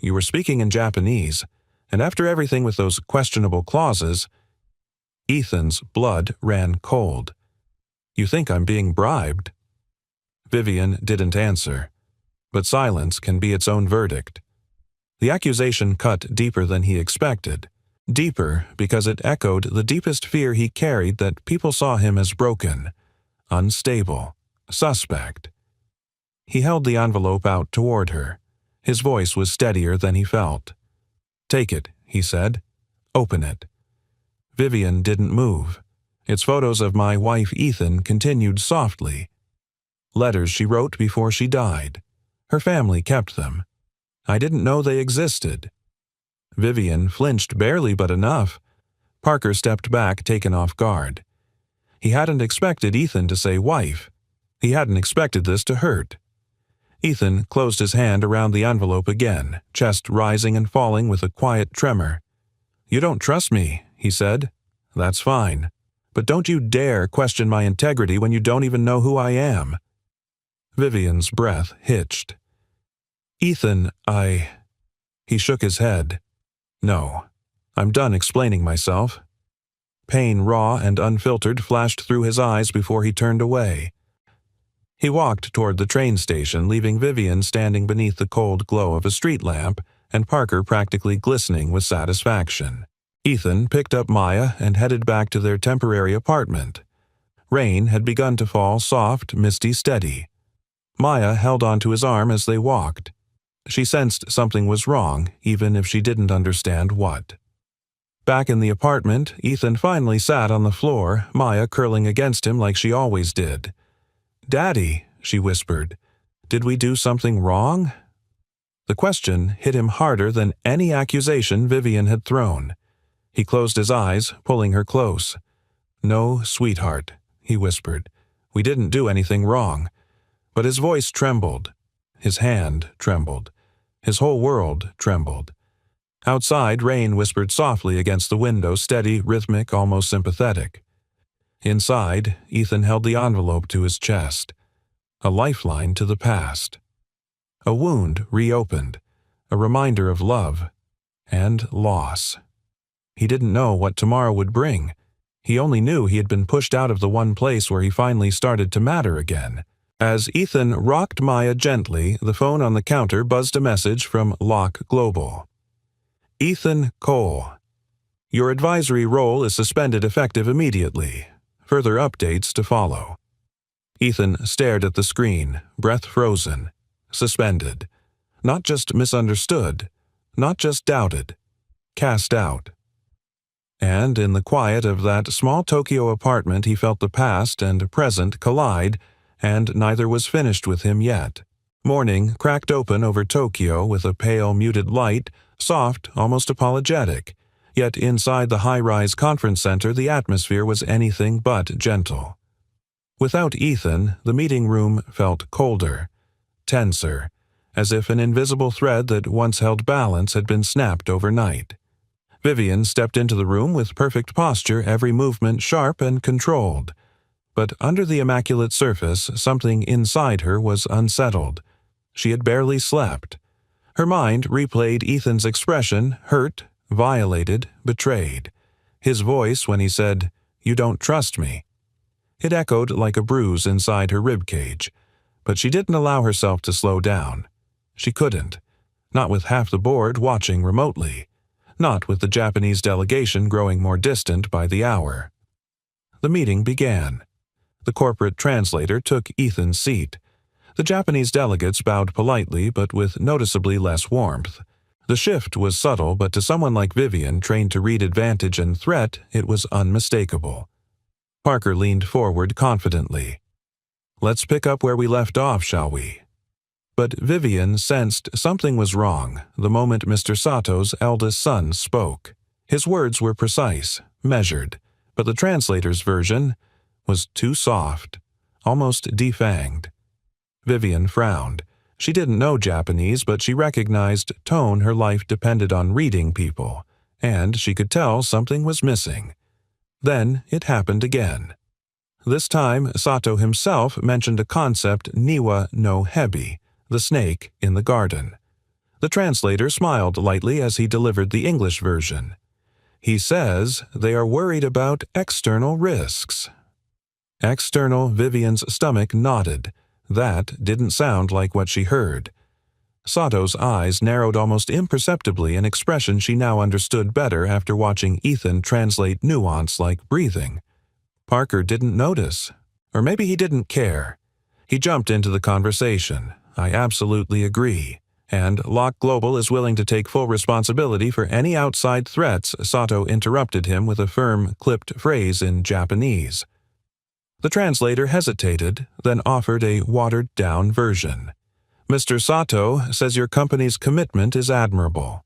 You were speaking in Japanese, and after everything with those questionable clauses, Ethan's blood ran cold. You think I'm being bribed? Vivian didn't answer. But silence can be its own verdict. The accusation cut deeper than he expected. Deeper because it echoed the deepest fear he carried, that people saw him as broken, unstable, suspect. He held the envelope out toward her. His voice was steadier than he felt. Take it, he said. Open it. Vivian didn't move. Its photos of my wife Ethan continued softly. Letters she wrote before she died. Her family kept them. I didn't know they existed. Vivian flinched barely, but enough. Parker stepped back, taken off guard. He hadn't expected Ethan to say wife. He hadn't expected this to hurt. Ethan closed his hand around the envelope again, chest rising and falling with a quiet tremor. You don't trust me, he said. That's fine. But don't you dare question my integrity when you don't even know who I am. Vivian's breath hitched. Ethan, He shook his head. No, I'm done explaining myself. Pain, raw and unfiltered, flashed through his eyes before he turned away. He walked toward the train station, leaving Vivian standing beneath the cold glow of a street lamp and Parker practically glistening with satisfaction. Ethan picked up Maya and headed back to their temporary apartment. Rain had begun to fall, soft, misty, steady. Maya held onto his arm as they walked. She sensed something was wrong, even if she didn't understand what. Back in the apartment, Ethan finally sat on the floor, Maya curling against him like she always did. "Daddy," she whispered, "did we do something wrong?" The question hit him harder than any accusation Vivian had thrown. He closed his eyes, pulling her close. "No, sweetheart," he whispered. "We didn't do anything wrong." But his voice trembled. His hand trembled. His whole world trembled. Outside, rain whispered softly against the window, steady, rhythmic, almost sympathetic. Inside, Ethan held the envelope to his chest. A lifeline to the past. A wound reopened. A reminder of love and loss. He didn't know what tomorrow would bring. He only knew he had been pushed out of the one place where he finally started to matter again. As Ethan rocked Maya gently, the phone on the counter buzzed a message from Locke Global. "Ethan Cole. Your advisory role is suspended effective immediately. Further updates to follow." Ethan stared at the screen, breath frozen. Suspended. Not just misunderstood. Not just doubted. Cast out. And in the quiet of that small Tokyo apartment he felt the past and present collide, and neither was finished with him yet. Morning cracked open over Tokyo with a pale, muted light, soft, almost apologetic. Yet inside the high-rise conference center the atmosphere was anything but gentle. Without Ethan, the meeting room felt colder, tenser, as if an invisible thread that once held balance had been snapped overnight. Vivian stepped into the room with perfect posture, every movement sharp and controlled. But under the immaculate surface, something inside her was unsettled. She had barely slept. Her mind replayed Ethan's expression, hurt, violated, betrayed. His voice when he said, "You don't trust me." It echoed like a bruise inside her ribcage. But she didn't allow herself to slow down. She couldn't. Not with half the board watching remotely. Not with the Japanese delegation growing more distant by the hour. The meeting began. The corporate translator took Ethan's seat. The Japanese delegates bowed politely but with noticeably less warmth. The shift was subtle, but to someone like Vivian, trained to read advantage and threat, it was unmistakable. Parker leaned forward confidently. "Let's pick up where we left off, shall we?" But Vivian sensed something was wrong the moment Mr. Sato's eldest son spoke. His words were precise, measured, but the translator's version was too soft, almost defanged. Vivian frowned. She didn't know Japanese, but she recognized tone her life depended on reading people, and she could tell something was missing. Then it happened again. This time, Sato himself mentioned a concept Niwa no Hebi, the snake in the garden. The translator smiled lightly as he delivered the English version. He says they are worried about external risks. External. Vivian's stomach nodded. That didn't sound like what she heard. Sato's eyes narrowed almost imperceptibly, an expression she now understood better after watching Ethan translate nuance like breathing. Parker didn't notice. Or maybe he didn't care. He jumped into the conversation. "I absolutely agree. And Locke Global is willing to take full responsibility for any outside threats." Sato interrupted him with a firm, clipped phrase in Japanese. The translator hesitated, then offered a watered-down version. "Mr. Sato says your company's commitment is admirable."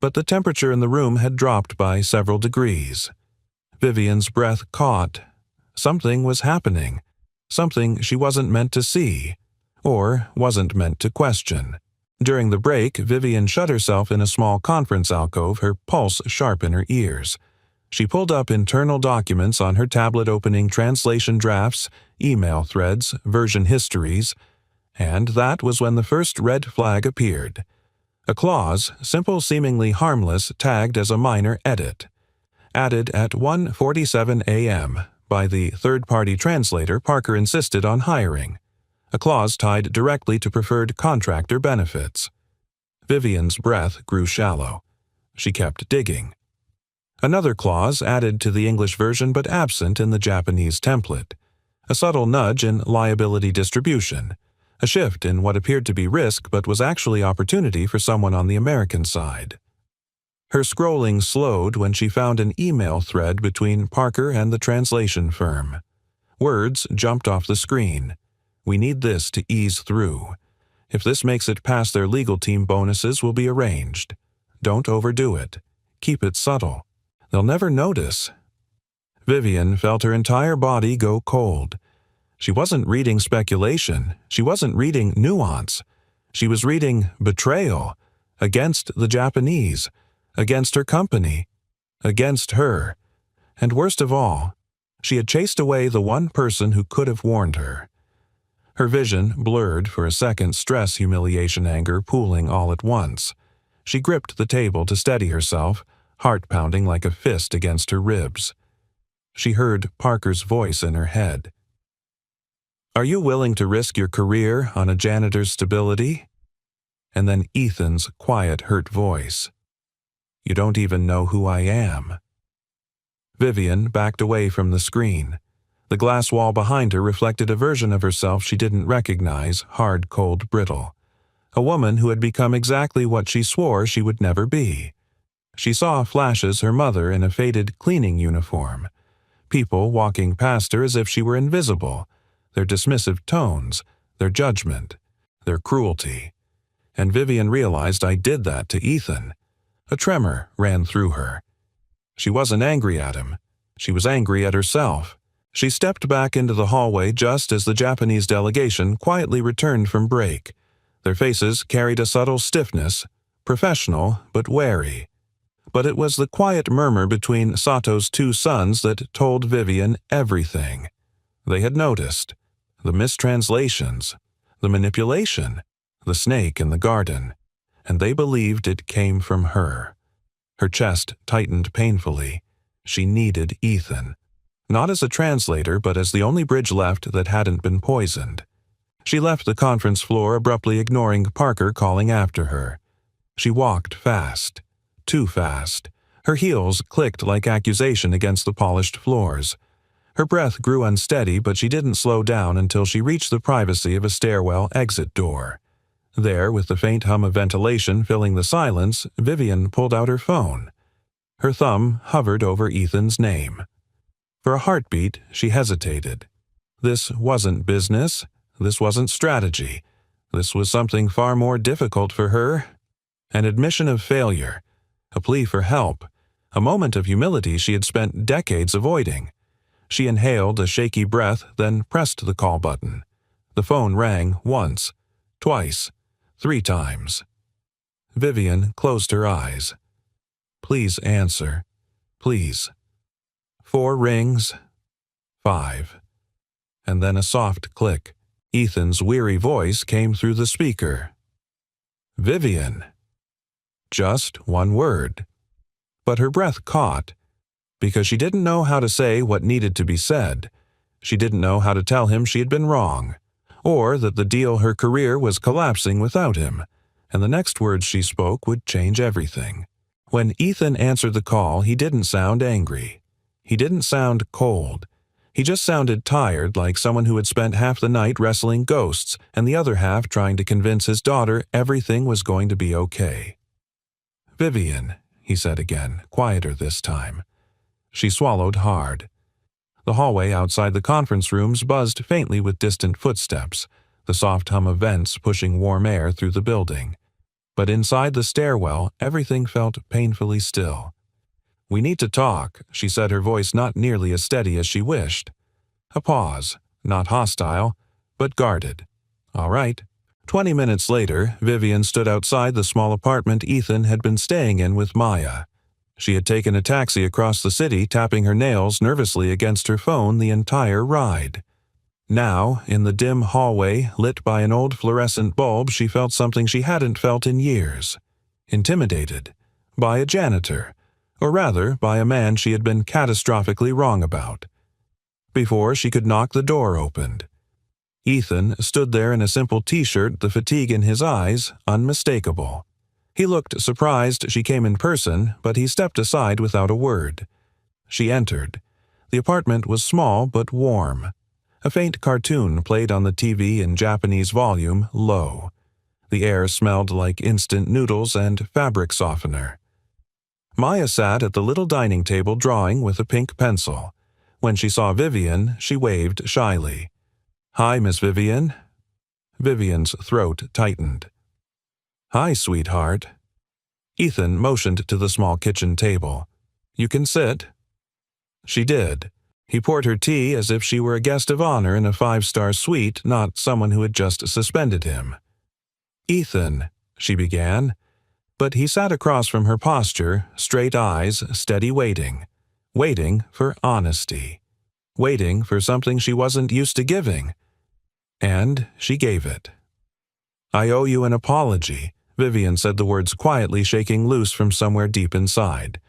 But the temperature in the room had dropped by several degrees. Vivian's breath caught. Something was happening. Something she wasn't meant to see. Or wasn't meant to question. During the break, Vivian shut herself in a small conference alcove, her pulse sharp in her ears. She pulled up internal documents on her tablet, opening translation drafts, email threads, version histories, and that was when the first red flag appeared. A clause, simple, seemingly harmless, tagged as a minor edit. Added at 1:47 a.m. by the third-party translator Parker insisted on hiring. A clause tied directly to preferred contractor benefits. Vivian's breath grew shallow. She kept digging. Another clause added to the English version but absent in the Japanese template. A subtle nudge in liability distribution. A shift in what appeared to be risk but was actually opportunity for someone on the American side. Her scrolling slowed when she found an email thread between Parker and the translation firm. Words jumped off the screen. "We need this to ease through. If this makes it past their legal team, bonuses will be arranged. Don't overdo it. Keep it subtle. They'll never notice." Vivian felt her entire body go cold. She wasn't reading speculation. She wasn't reading nuance. She was reading betrayal against the Japanese, against her company, against her. And worst of all, she had chased away the one person who could have warned her. Her vision blurred for a second, stress, humiliation, anger pooling all at once. She gripped the table to steady herself, heart pounding like a fist against her ribs. She heard Parker's voice in her head. "Are you willing to risk your career on a janitor's stability?" And then Ethan's quiet, hurt voice. "You don't even know who I am." Vivian backed away from the screen. The glass wall behind her reflected a version of herself she didn't recognize, hard, cold, brittle. A woman who had become exactly what she swore she would never be. She saw flashes her mother in a faded cleaning uniform. People walking past her as if she were invisible. Their dismissive tones, their judgment, their cruelty. And Vivian realized I did that to Ethan. A tremor ran through her. She wasn't angry at him. She was angry at herself. She stepped back into the hallway just as the Japanese delegation quietly returned from break. Their faces carried a subtle stiffness, professional but wary. But it was the quiet murmur between Sato's two sons that told Vivian everything. They had noticed the mistranslations, the manipulation, the snake in the garden, and they believed it came from her. Her chest tightened painfully. She needed Ethan. Not as a translator, but as the only bridge left that hadn't been poisoned. She left the conference floor, abruptly ignoring Parker calling after her. She walked fast. Too fast. Her heels clicked like accusation against the polished floors. Her breath grew unsteady, but she didn't slow down until she reached the privacy of a stairwell exit door. There, with the faint hum of ventilation filling the silence, Vivian pulled out her phone. Her thumb hovered over Ethan's name. For a heartbeat, she hesitated. This wasn't business. This wasn't strategy. This was something far more difficult for her. An admission of failure. A plea for help. A moment of humility she had spent decades avoiding. She inhaled a shaky breath, then pressed the call button. The phone rang once, twice, 3 times. Vivian closed her eyes. "Please answer. Please." 4 rings. 5. And then a soft click. Ethan's weary voice came through the speaker. "Vivian." Just one word. But her breath caught, because she didn't know how to say what needed to be said. She didn't know how to tell him she had been wrong, or that the deal her career was collapsing without him, and the next words she spoke would change everything. When Ethan answered the call, he didn't sound angry. He didn't sound cold. He just sounded tired, like someone who had spent half the night wrestling ghosts and the other half trying to convince his daughter everything was going to be okay. "Vivian," he said again, quieter this time. She swallowed hard. The hallway outside the conference rooms buzzed faintly with distant footsteps, the soft hum of vents pushing warm air through the building. But inside the stairwell, everything felt painfully still. "We need to talk," she said, her voice not nearly as steady as she wished. A pause, not hostile, but guarded. "All right." 20 minutes later, Vivian stood outside the small apartment Ethan had been staying in with Maya. She had taken a taxi across the city, tapping her nails nervously against her phone the entire ride. Now, in the dim hallway, lit by an old fluorescent bulb, she felt something she hadn't felt in years. Intimidated. By a janitor. Or rather, by a man she had been catastrophically wrong about. Before she could knock, the door opened. Ethan stood there in a simple t-shirt, the fatigue in his eyes unmistakable. He looked surprised she came in person, but he stepped aside without a word. She entered. The apartment was small but warm. A faint cartoon played on the TV in Japanese volume, low. The air smelled like instant noodles and fabric softener. Maya sat at the little dining table drawing with a pink pencil. When she saw Vivian, she waved shyly. "Hi, Miss Vivian." Vivian's throat tightened. "Hi, sweetheart." Ethan motioned to the small kitchen table. "You can sit." She did. He poured her tea as if she were a guest of honor in a five-star suite, not someone who had just suspended him. "Ethan," she began, but he sat across from her posture, straight eyes, steady waiting. Waiting for honesty. Waiting for something she wasn't used to giving. And she gave it. "I owe you an apology," Vivian said the words quietly, shaking loose from somewhere deep inside.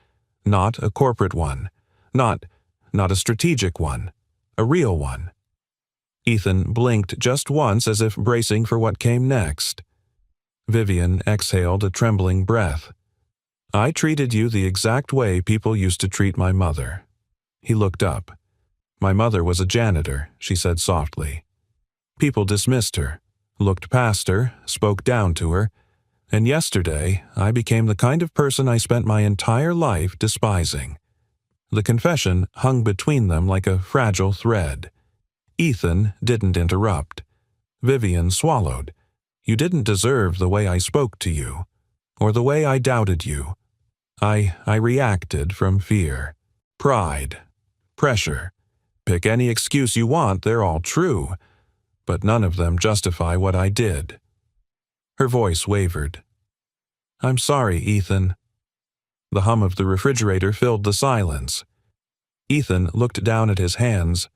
Not a corporate one. Not a strategic one. A real one. Ethan blinked just once as if bracing for what came next. Vivian exhaled a trembling breath. "I treated you the exact way people used to treat my mother." He looked up. "My mother was a janitor," she said softly. "People dismissed her, looked past her, spoke down to her, and yesterday I became the kind of person I spent my entire life despising." The confession hung between them like a fragile thread. Ethan didn't interrupt. Vivian swallowed. "You didn't deserve the way I spoke to you, or the way I doubted you. I reacted from fear, pride, pressure. Pick any excuse you want, they're all true, but none of them justify what I did." Her voice wavered. "I'm sorry, Ethan." The hum of the refrigerator filled the silence. Ethan looked down at his hands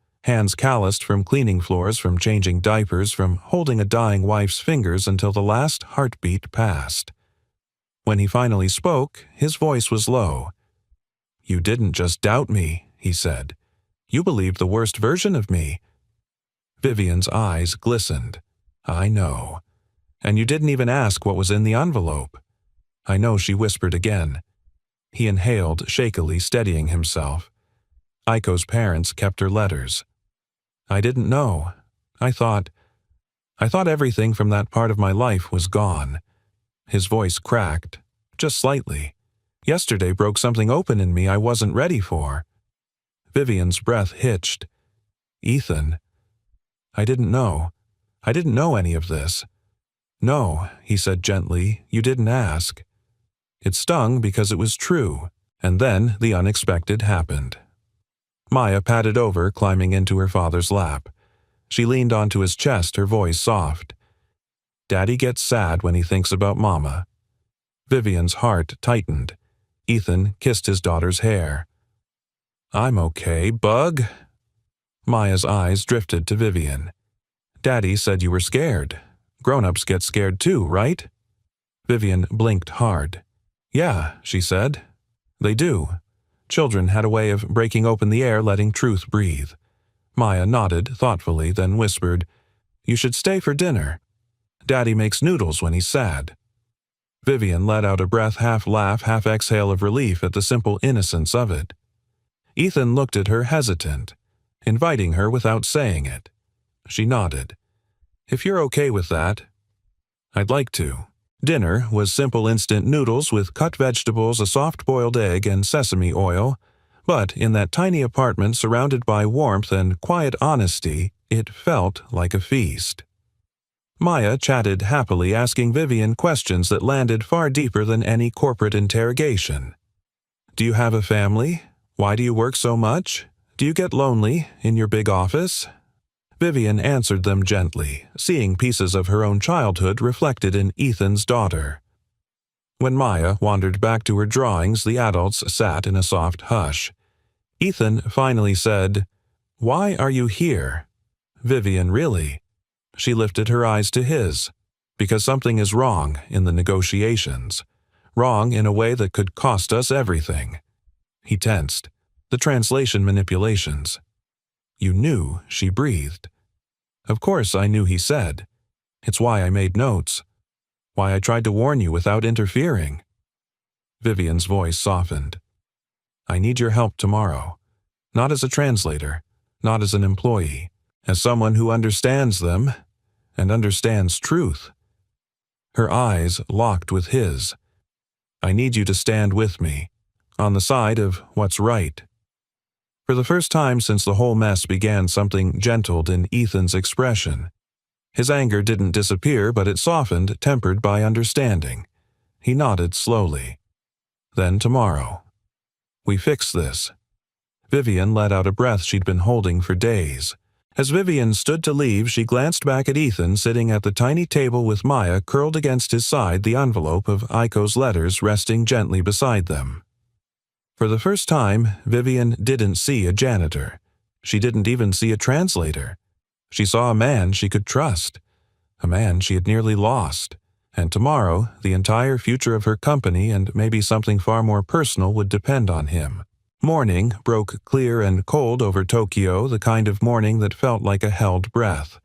calloused from cleaning floors, from changing diapers, from holding a dying wife's fingers until the last heartbeat passed. When he finally spoke, his voice was low. "You didn't just doubt me," he said. "You believed the worst version of me." Vivian's eyes glistened. "I know. And you didn't even ask what was in the envelope." "I know," she whispered again. He inhaled shakily, steadying himself. "Aiko's parents kept her letters. I didn't know. I thought everything from that part of my life was gone." His voice cracked, just slightly. "Yesterday broke something open in me I wasn't ready for." Vivian's breath hitched. "Ethan, I didn't know. I didn't know any of this." "No," he said gently, "you didn't ask." It stung because it was true, and then the unexpected happened. Maya padded over, climbing into her father's lap. She leaned onto his chest, her voice soft. "Daddy gets sad when he thinks about Mama." Vivian's heart tightened. Ethan kissed his daughter's hair. "I'm okay, bug." Maya's eyes drifted to Vivian. "Daddy said you were scared. Grown-ups get scared too, right?" Vivian blinked hard. "Yeah," she said. "They do." Children had a way of breaking open the air, letting truth breathe. Maya nodded thoughtfully, then whispered, "You should stay for dinner. Daddy makes noodles when he's sad." Vivian let out a breath, half laugh, half exhale of relief at the simple innocence of it. Ethan looked at her hesitant, inviting her without saying it. She nodded. "If you're okay with that." "I'd like to." Dinner was simple instant noodles with cut vegetables, a soft-boiled egg, and sesame oil, but in that tiny apartment surrounded by warmth and quiet honesty, it felt like a feast. Maya chatted happily, asking Vivian questions that landed far deeper than any corporate interrogation. "Do you have a family? Why do you work so much? Do you get lonely in your big office?" Vivian answered them gently, seeing pieces of her own childhood reflected in Ethan's daughter. When Maya wandered back to her drawings, the adults sat in a soft hush. Ethan finally said, "Why are you here?" "Vivian, really?" She lifted her eyes to his. "Because something is wrong in the negotiations. Wrong in a way that could cost us everything." He tensed. "The translation manipulations." "You knew," she breathed. "Of course I knew," he said. "It's why I made notes. Why I tried to warn you without interfering." Vivian's voice softened. "I need your help tomorrow. Not as a translator, not as an employee, as someone who understands them and understands truth." Her eyes locked with his. "I need you to stand with me. on the side of what's right. For the first time since the whole mess began, something gentled in Ethan's expression. His anger didn't disappear, but it softened, tempered by understanding. He nodded slowly. Then tomorrow. We fix this. Vivian let out a breath she'd been holding for days. As Vivian stood to leave, she glanced back at Ethan sitting at the tiny table with Maya curled against his side, the envelope of Aiko's letters resting gently beside them. For the first time, Vivian didn't see a janitor. She didn't even see a translator. She saw a man she could trust, a man she had nearly lost, and tomorrow the entire future of her company and maybe something far more personal would depend on him. Morning broke clear and cold over Tokyo, the kind of morning that felt like a held breath.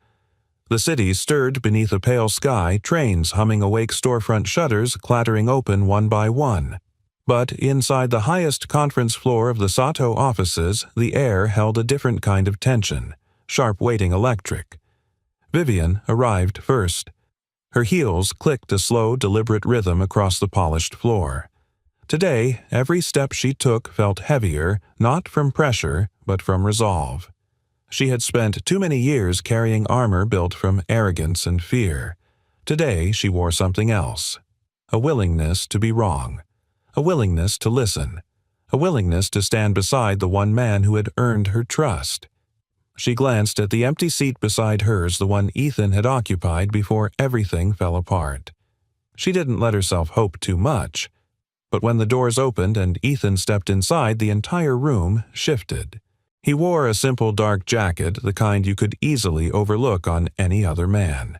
The city stirred beneath a pale sky, trains humming awake, storefront shutters clattering open one by one. But inside the highest conference floor of the Sato offices, the air held a different kind of tension, sharp waiting electric. Vivian arrived first. Her heels clicked a slow, deliberate rhythm across the polished floor. Today, every step she took felt heavier, not from pressure, but from resolve. She had spent too many years carrying armor built from arrogance and fear. Today, she wore something else. A willingness to be wrong. A willingness to listen. A willingness to stand beside the one man who had earned her trust. She glanced at the empty seat beside hers, the one Ethan had occupied before everything fell apart. She didn't let herself hope too much. But when the doors opened and Ethan stepped inside, the entire room shifted. He wore a simple dark jacket, the kind you could easily overlook on any other man.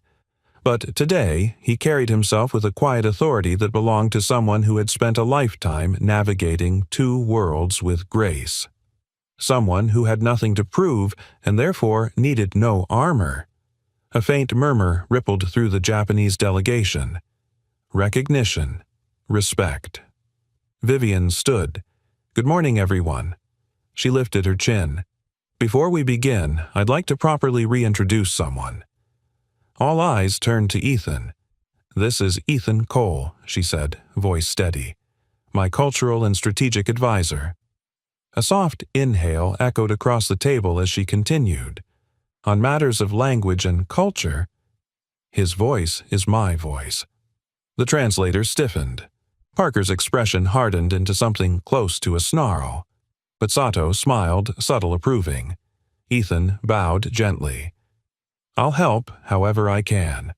But today, he carried himself with a quiet authority that belonged to someone who had spent a lifetime navigating two worlds with grace. Someone who had nothing to prove and therefore needed no armor. A faint murmur rippled through the Japanese delegation. Recognition. Respect. Vivian stood. "Good morning, everyone." She lifted her chin. "Before we begin, I'd like to properly reintroduce someone." All eyes turned to Ethan. "This is Ethan Cole," she said, voice steady. "My cultural and strategic advisor." A soft inhale echoed across the table as she continued. "On matters of language and culture, his voice is my voice." The translator stiffened. Parker's expression hardened into something close to a snarl. But Sato smiled, subtle approving. Ethan bowed gently. "I'll help however I can."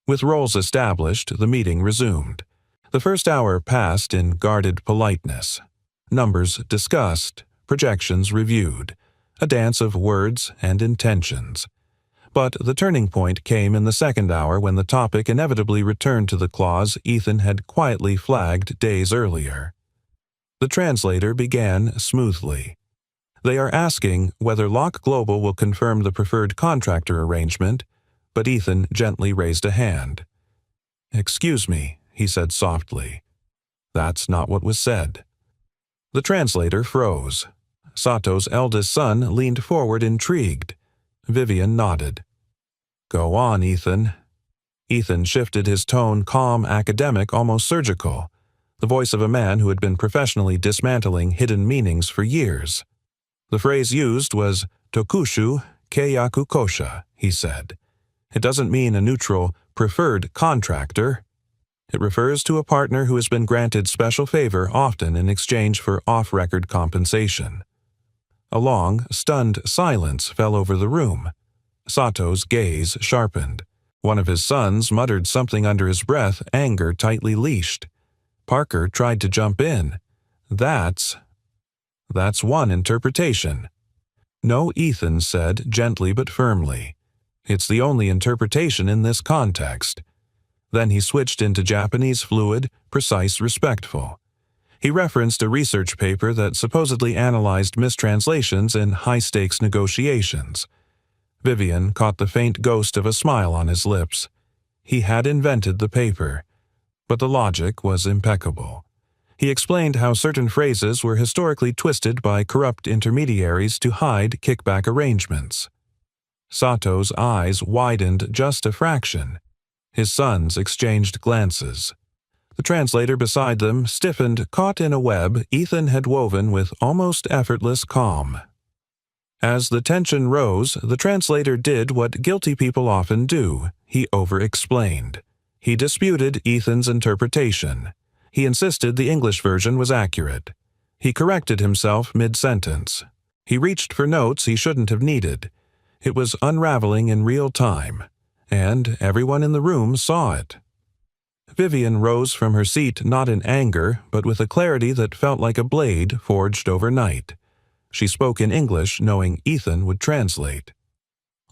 With roles established, the meeting resumed. The first hour passed in guarded politeness. Numbers discussed, projections reviewed, a dance of words and intentions. But the turning point came in the second hour when the topic inevitably returned to the clause Ethan had quietly flagged days earlier. The translator began smoothly. "They are asking whether Locke Global will confirm the preferred contractor arrangement," but Ethan gently raised a hand. "Excuse me," he said softly. "That's not what was said." The translator froze. Sato's eldest son leaned forward, intrigued. Vivian nodded. "Go on, Ethan." Ethan shifted his tone, calm, academic, almost surgical, the voice of a man who had been professionally dismantling hidden meanings for years. The phrase used was tokushu keiyaku kosha, he said. It doesn't mean a neutral, preferred contractor. It refers to a partner who has been granted special favor, often in exchange for off-record compensation. A long, stunned silence fell over the room. Sato's gaze sharpened. One of his sons muttered something under his breath, anger tightly leashed. Parker tried to jump in. That's one interpretation." "No," Ethan said, gently but firmly. "It's the only interpretation in this context." Then he switched into Japanese, fluid, precise, respectful. He referenced a research paper that supposedly analyzed mistranslations in high-stakes negotiations. Vivian caught the faint ghost of a smile on his lips. He had invented the paper, but the logic was impeccable. He explained how certain phrases were historically twisted by corrupt intermediaries to hide kickback arrangements. Sato's eyes widened just a fraction. His sons exchanged glances. The translator beside them stiffened, caught in a web Ethan had woven with almost effortless calm. As the tension rose, the translator did what guilty people often do. He over-explained. He disputed Ethan's interpretation. He insisted the English version was accurate. He corrected himself mid-sentence. He reached for notes he shouldn't have needed. It was unraveling in real time, and everyone in the room saw it. Vivian rose from her seat not in anger, but with a clarity that felt like a blade forged overnight. She spoke in English, knowing Ethan would translate.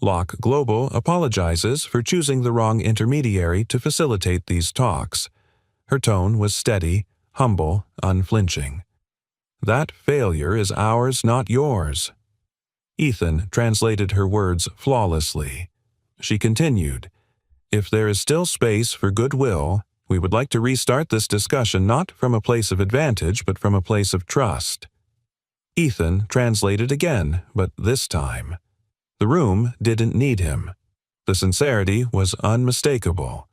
Locke Global apologizes for choosing the wrong intermediary to facilitate these talks. Her tone was steady, humble, unflinching. That failure is ours, not yours. Ethan translated her words flawlessly. She continued, "If there is still space for goodwill, we would like to restart this discussion not from a place of advantage but from a place of trust." Ethan translated again, but this time. The room didn't need him. The sincerity was unmistakable.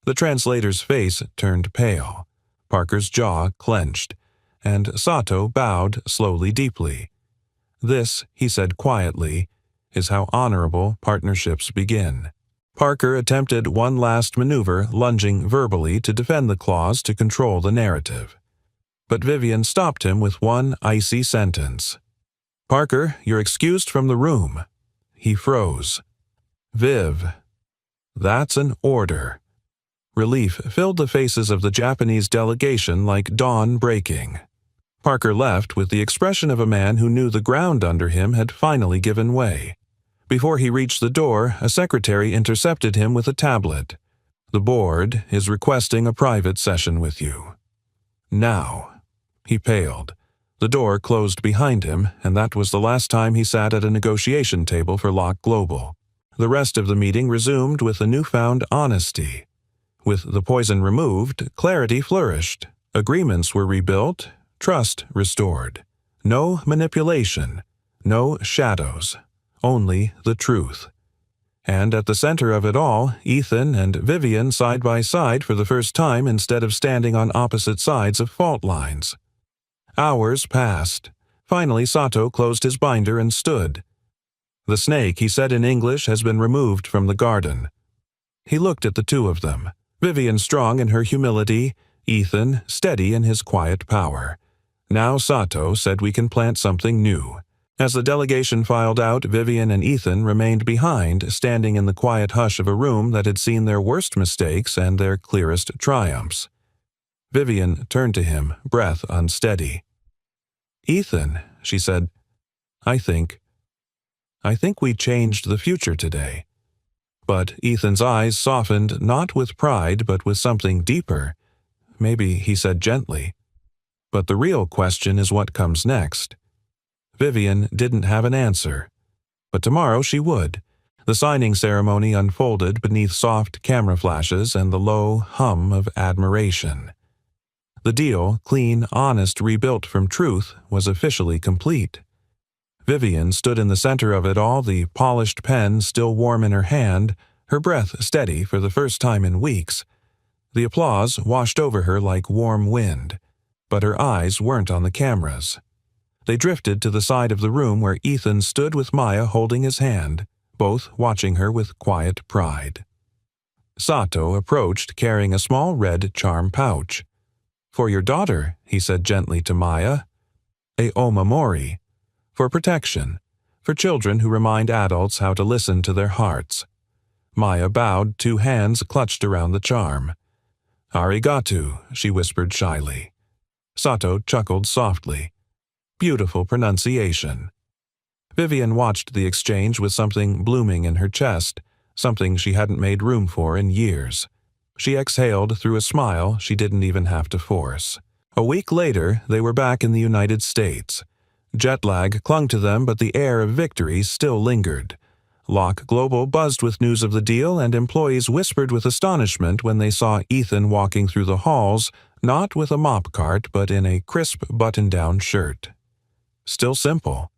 The translator's face turned pale. Parker's jaw clenched, and Sato bowed slowly deeply. "This," he said quietly, "is how honorable partnerships begin." Parker attempted one last maneuver, lunging verbally to defend the clause to control the narrative. But Vivian stopped him with one icy sentence. "Parker, you're excused from the room." He froze. "Viv, that's an order." Relief filled the faces of the Japanese delegation like dawn breaking. Parker left with the expression of a man who knew the ground under him had finally given way. Before he reached the door, a secretary intercepted him with a tablet. "The board is requesting a private session with you." "Now." He paled. The door closed behind him, and that was the last time he sat at a negotiation table for Locke Global. The rest of the meeting resumed with a newfound honesty. With the poison removed, clarity flourished. Agreements were rebuilt, trust restored. No manipulation, no shadows, only the truth. And at the center of it all, Ethan and Vivian side by side for the first time instead of standing on opposite sides of fault lines. Hours passed. Finally, Sato closed his binder and stood. "The snake," he said in English, "has been removed from the garden." He looked at the two of them, Vivian strong in her humility, Ethan steady in his quiet power. Now Sato said we can plant something new. As the delegation filed out, Vivian and Ethan remained behind, standing in the quiet hush of a room that had seen their worst mistakes and their clearest triumphs. Vivian turned to him, breath unsteady. "Ethan," she said, I think we changed the future today." But Ethan's eyes softened not with pride but with something deeper. "Maybe," he said gently. "But the real question is what comes next." Vivian didn't have an answer. But tomorrow she would. The signing ceremony unfolded beneath soft camera flashes and the low hum of admiration. The deal, clean, honest, rebuilt from truth, was officially complete. Vivian stood in the center of it all, the polished pen still warm in her hand, her breath steady for the first time in weeks. The applause washed over her like warm wind, but her eyes weren't on the cameras. They drifted to the side of the room where Ethan stood with Maya holding his hand, both watching her with quiet pride. Sato approached carrying a small red charm pouch. "For your daughter," he said gently to Maya. "A omamori. For protection. For children who remind adults how to listen to their hearts." Maya bowed, two hands clutched around the charm. "Arigato," she whispered shyly. Sato chuckled softly. "Beautiful pronunciation." Vivian watched the exchange with something blooming in her chest, something she hadn't made room for in years. She exhaled through a smile she didn't even have to force. A week later, they were back in the United States. Jet lag clung to them, but the air of victory still lingered. Locke Global buzzed with news of the deal, and employees whispered with astonishment when they saw Ethan walking through the halls, not with a mop cart but in a crisp button-down shirt. Still simple.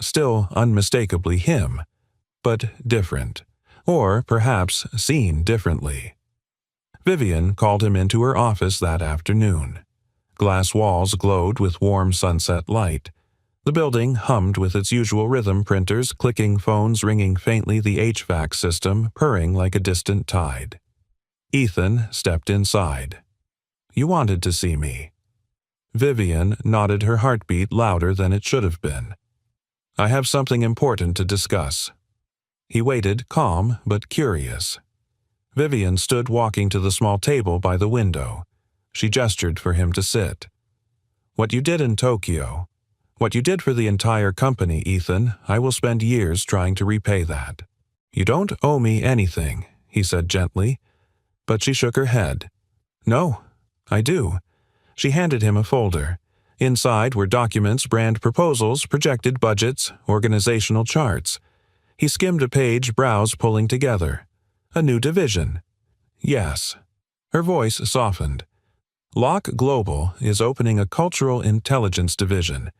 Still unmistakably him. But different. Or perhaps seen differently. Vivian called him into her office that afternoon. Glass walls glowed with warm sunset light. The building hummed with its usual rhythm, printers clicking, phones ringing faintly, the HVAC system purring like a distant tide. Ethan stepped inside. "You wanted to see me." Vivian nodded, her heartbeat louder than it should have been. "I have something important to discuss." He waited, calm but curious. Vivian stood walking to the small table by the window. She gestured for him to sit. "What you did in Tokyo, what you did for the entire company, Ethan, I will spend years trying to repay that." "You don't owe me anything," he said gently, but she shook her head. "No, I do." She handed him a folder. Inside were documents, brand proposals, projected budgets, organizational charts. He skimmed a page, brows pulling together. "A new division." "Yes." Her voice softened. "Locke Global is opening a cultural intelligence division.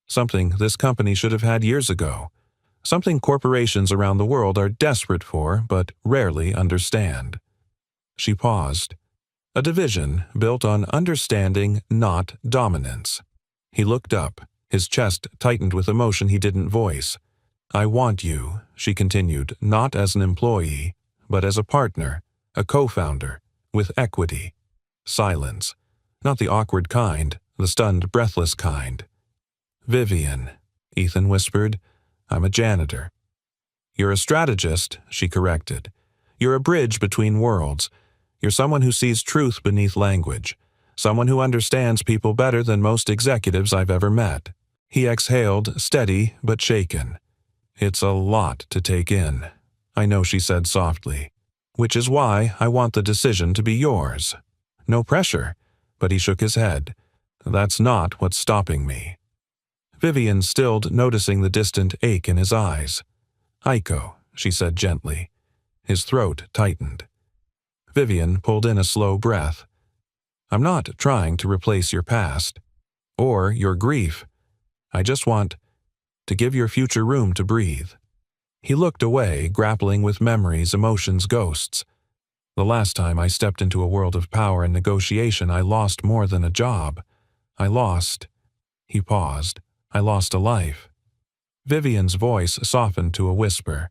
Something this company should have had years ago. Something corporations around the world are desperate for but rarely understand." She paused. "A division built on understanding, not dominance." He looked up. His chest tightened with emotion he didn't voice. "I want you," she continued, "not as an employee, but as a partner, a co-founder, with equity." Silence. Not the awkward kind, the stunned, breathless kind. "Vivian," Ethan whispered, "I'm a janitor." "You're a strategist," she corrected. "You're a bridge between worlds. You're someone who sees truth beneath language, someone who understands people better than most executives I've ever met." He exhaled, steady but shaken. "It's a lot to take in." "I know," she said softly. "Which is why I want the decision to be yours." "No pressure," but he shook his head. "That's not what's stopping me." Vivian stilled, noticing the distant ache in his eyes. "Aiko," she said gently. His throat tightened. Vivian pulled in a slow breath. "I'm not trying to replace your past, or your grief. I just want to give your future room to breathe." He looked away, grappling with memories, emotions, ghosts. "The last time I stepped into a world of power and negotiation, I lost more than a job. I lost—" He paused. "I lost a life." Vivian's voice softened to a whisper.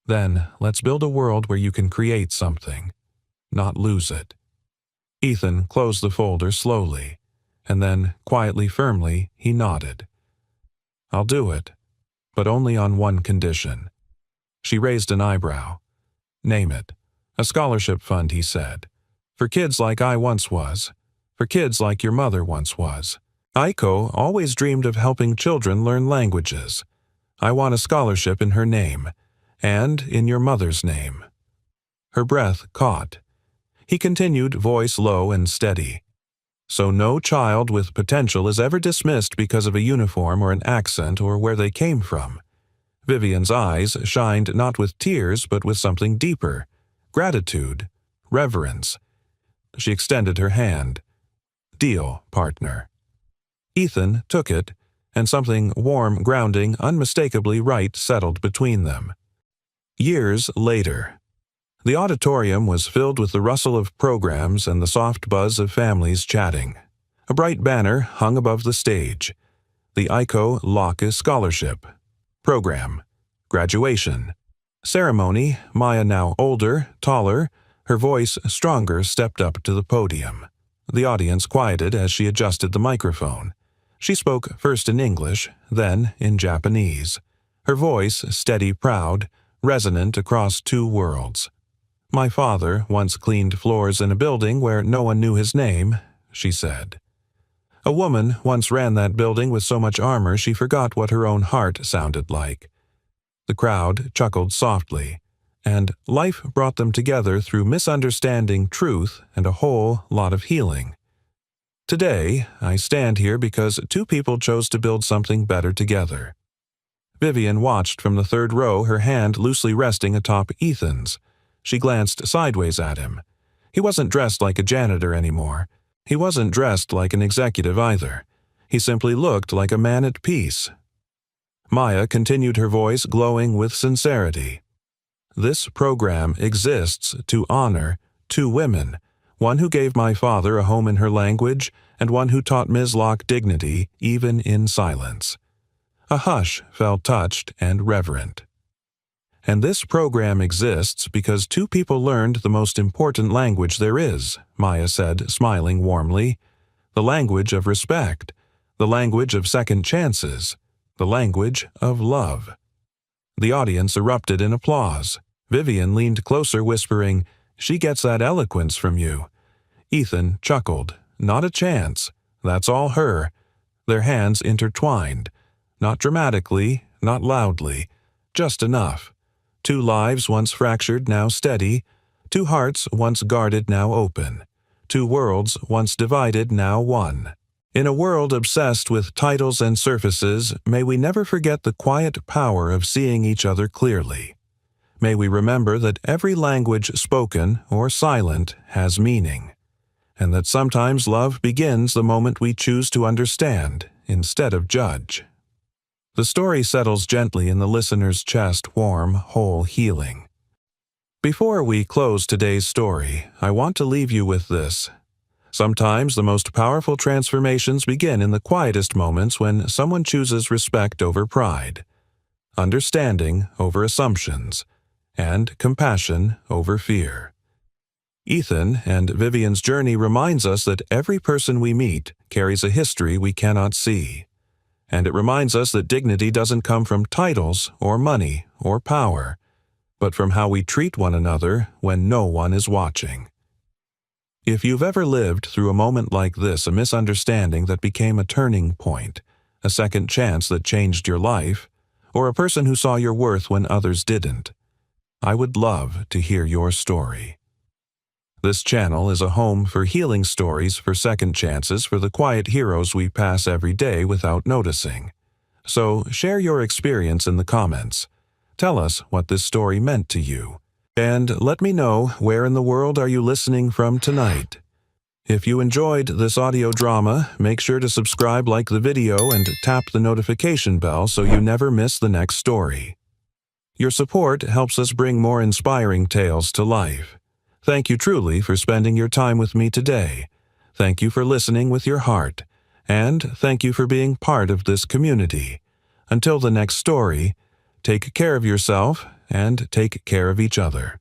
"Then let's build a world where you can create something, not lose it." Ethan closed the folder slowly, and then, quietly, firmly, he nodded. "I'll do it, but only on one condition." She raised an eyebrow. "Name it." "A scholarship fund," he said. "For kids like I once was. For kids like your mother once was. Aiko always dreamed of helping children learn languages. I want a scholarship in her name, and in your mother's name." Her breath caught. He continued, voice low and steady. "So no child with potential is ever dismissed because of a uniform or an accent or where they came from." Vivian's eyes shined not with tears but with something deeper. Gratitude. Reverence. She extended her hand. "Deal, partner." Ethan took it, and something warm, grounding, unmistakably right settled between them. Years later. The auditorium was filled with the rustle of programs and the soft buzz of families chatting. A bright banner hung above the stage. The Aiko Locke Scholarship. Program. Graduation. Ceremony. Maya, now older, taller, her voice stronger, stepped up to the podium. The audience quieted as she adjusted the microphone. She spoke first in English, then in Japanese. Her voice, steady, proud, resonant across two worlds. "My father once cleaned floors in a building where no one knew his name," she said. "A woman once ran that building with so much armor she forgot what her own heart sounded like." The crowd chuckled softly, and life brought them together through misunderstanding, truth, and a whole lot of healing. Today, I stand here because two people chose to build something better together. Vivian watched from the third row, her hand loosely resting atop Ethan's. She glanced sideways at him. He wasn't dressed like a janitor anymore. He wasn't dressed like an executive either. He simply looked like a man at peace. Maya continued, her voice glowing with sincerity. "This program exists to honor two women, one who gave my father a home in her language, and one who taught Ms. Locke dignity even in silence. A hush felt touched and reverent. And this program exists because two people learned the most important language there is, Maya said, smiling warmly. The language of respect, the language of second chances, the language of love. The audience erupted in applause. Vivian leaned closer, whispering, "She gets that eloquence from you." Ethan chuckled. "Not a chance. That's all her." Their hands intertwined. Not dramatically, not loudly, just enough. Two lives once fractured, now steady. Two hearts once guarded, now open. Two worlds once divided, now one. In a world obsessed with titles and surfaces, may we never forget the quiet power of seeing each other clearly. May we remember that every language spoken or silent has meaning, and that sometimes love begins the moment we choose to understand instead of judge. The story settles gently in the listener's chest, warm, whole, healing. Before we close today's story, I want to leave you with this. Sometimes the most powerful transformations begin in the quietest moments when someone chooses respect over pride, understanding over assumptions, and compassion over fear. Ethan and Vivian's journey reminds us that every person we meet carries a history we cannot see. And it reminds us that dignity doesn't come from titles or money or power, but from how we treat one another when no one is watching. If you've ever lived through a moment like this, a misunderstanding that became a turning point, a second chance that changed your life, or a person who saw your worth when others didn't, I would love to hear your story. This channel is a home for healing stories, for second chances, for the quiet heroes we pass every day without noticing. So share your experience in the comments. Tell us what this story meant to you. And let me know where in the world are you listening from tonight. If you enjoyed this audio drama, make sure to subscribe, like the video, and tap the notification bell so you never miss the next story. Your support helps us bring more inspiring tales to life. Thank you truly for spending your time with me today. Thank you for listening with your heart. And thank you for being part of this community. Until the next story, take care of yourself and take care of each other.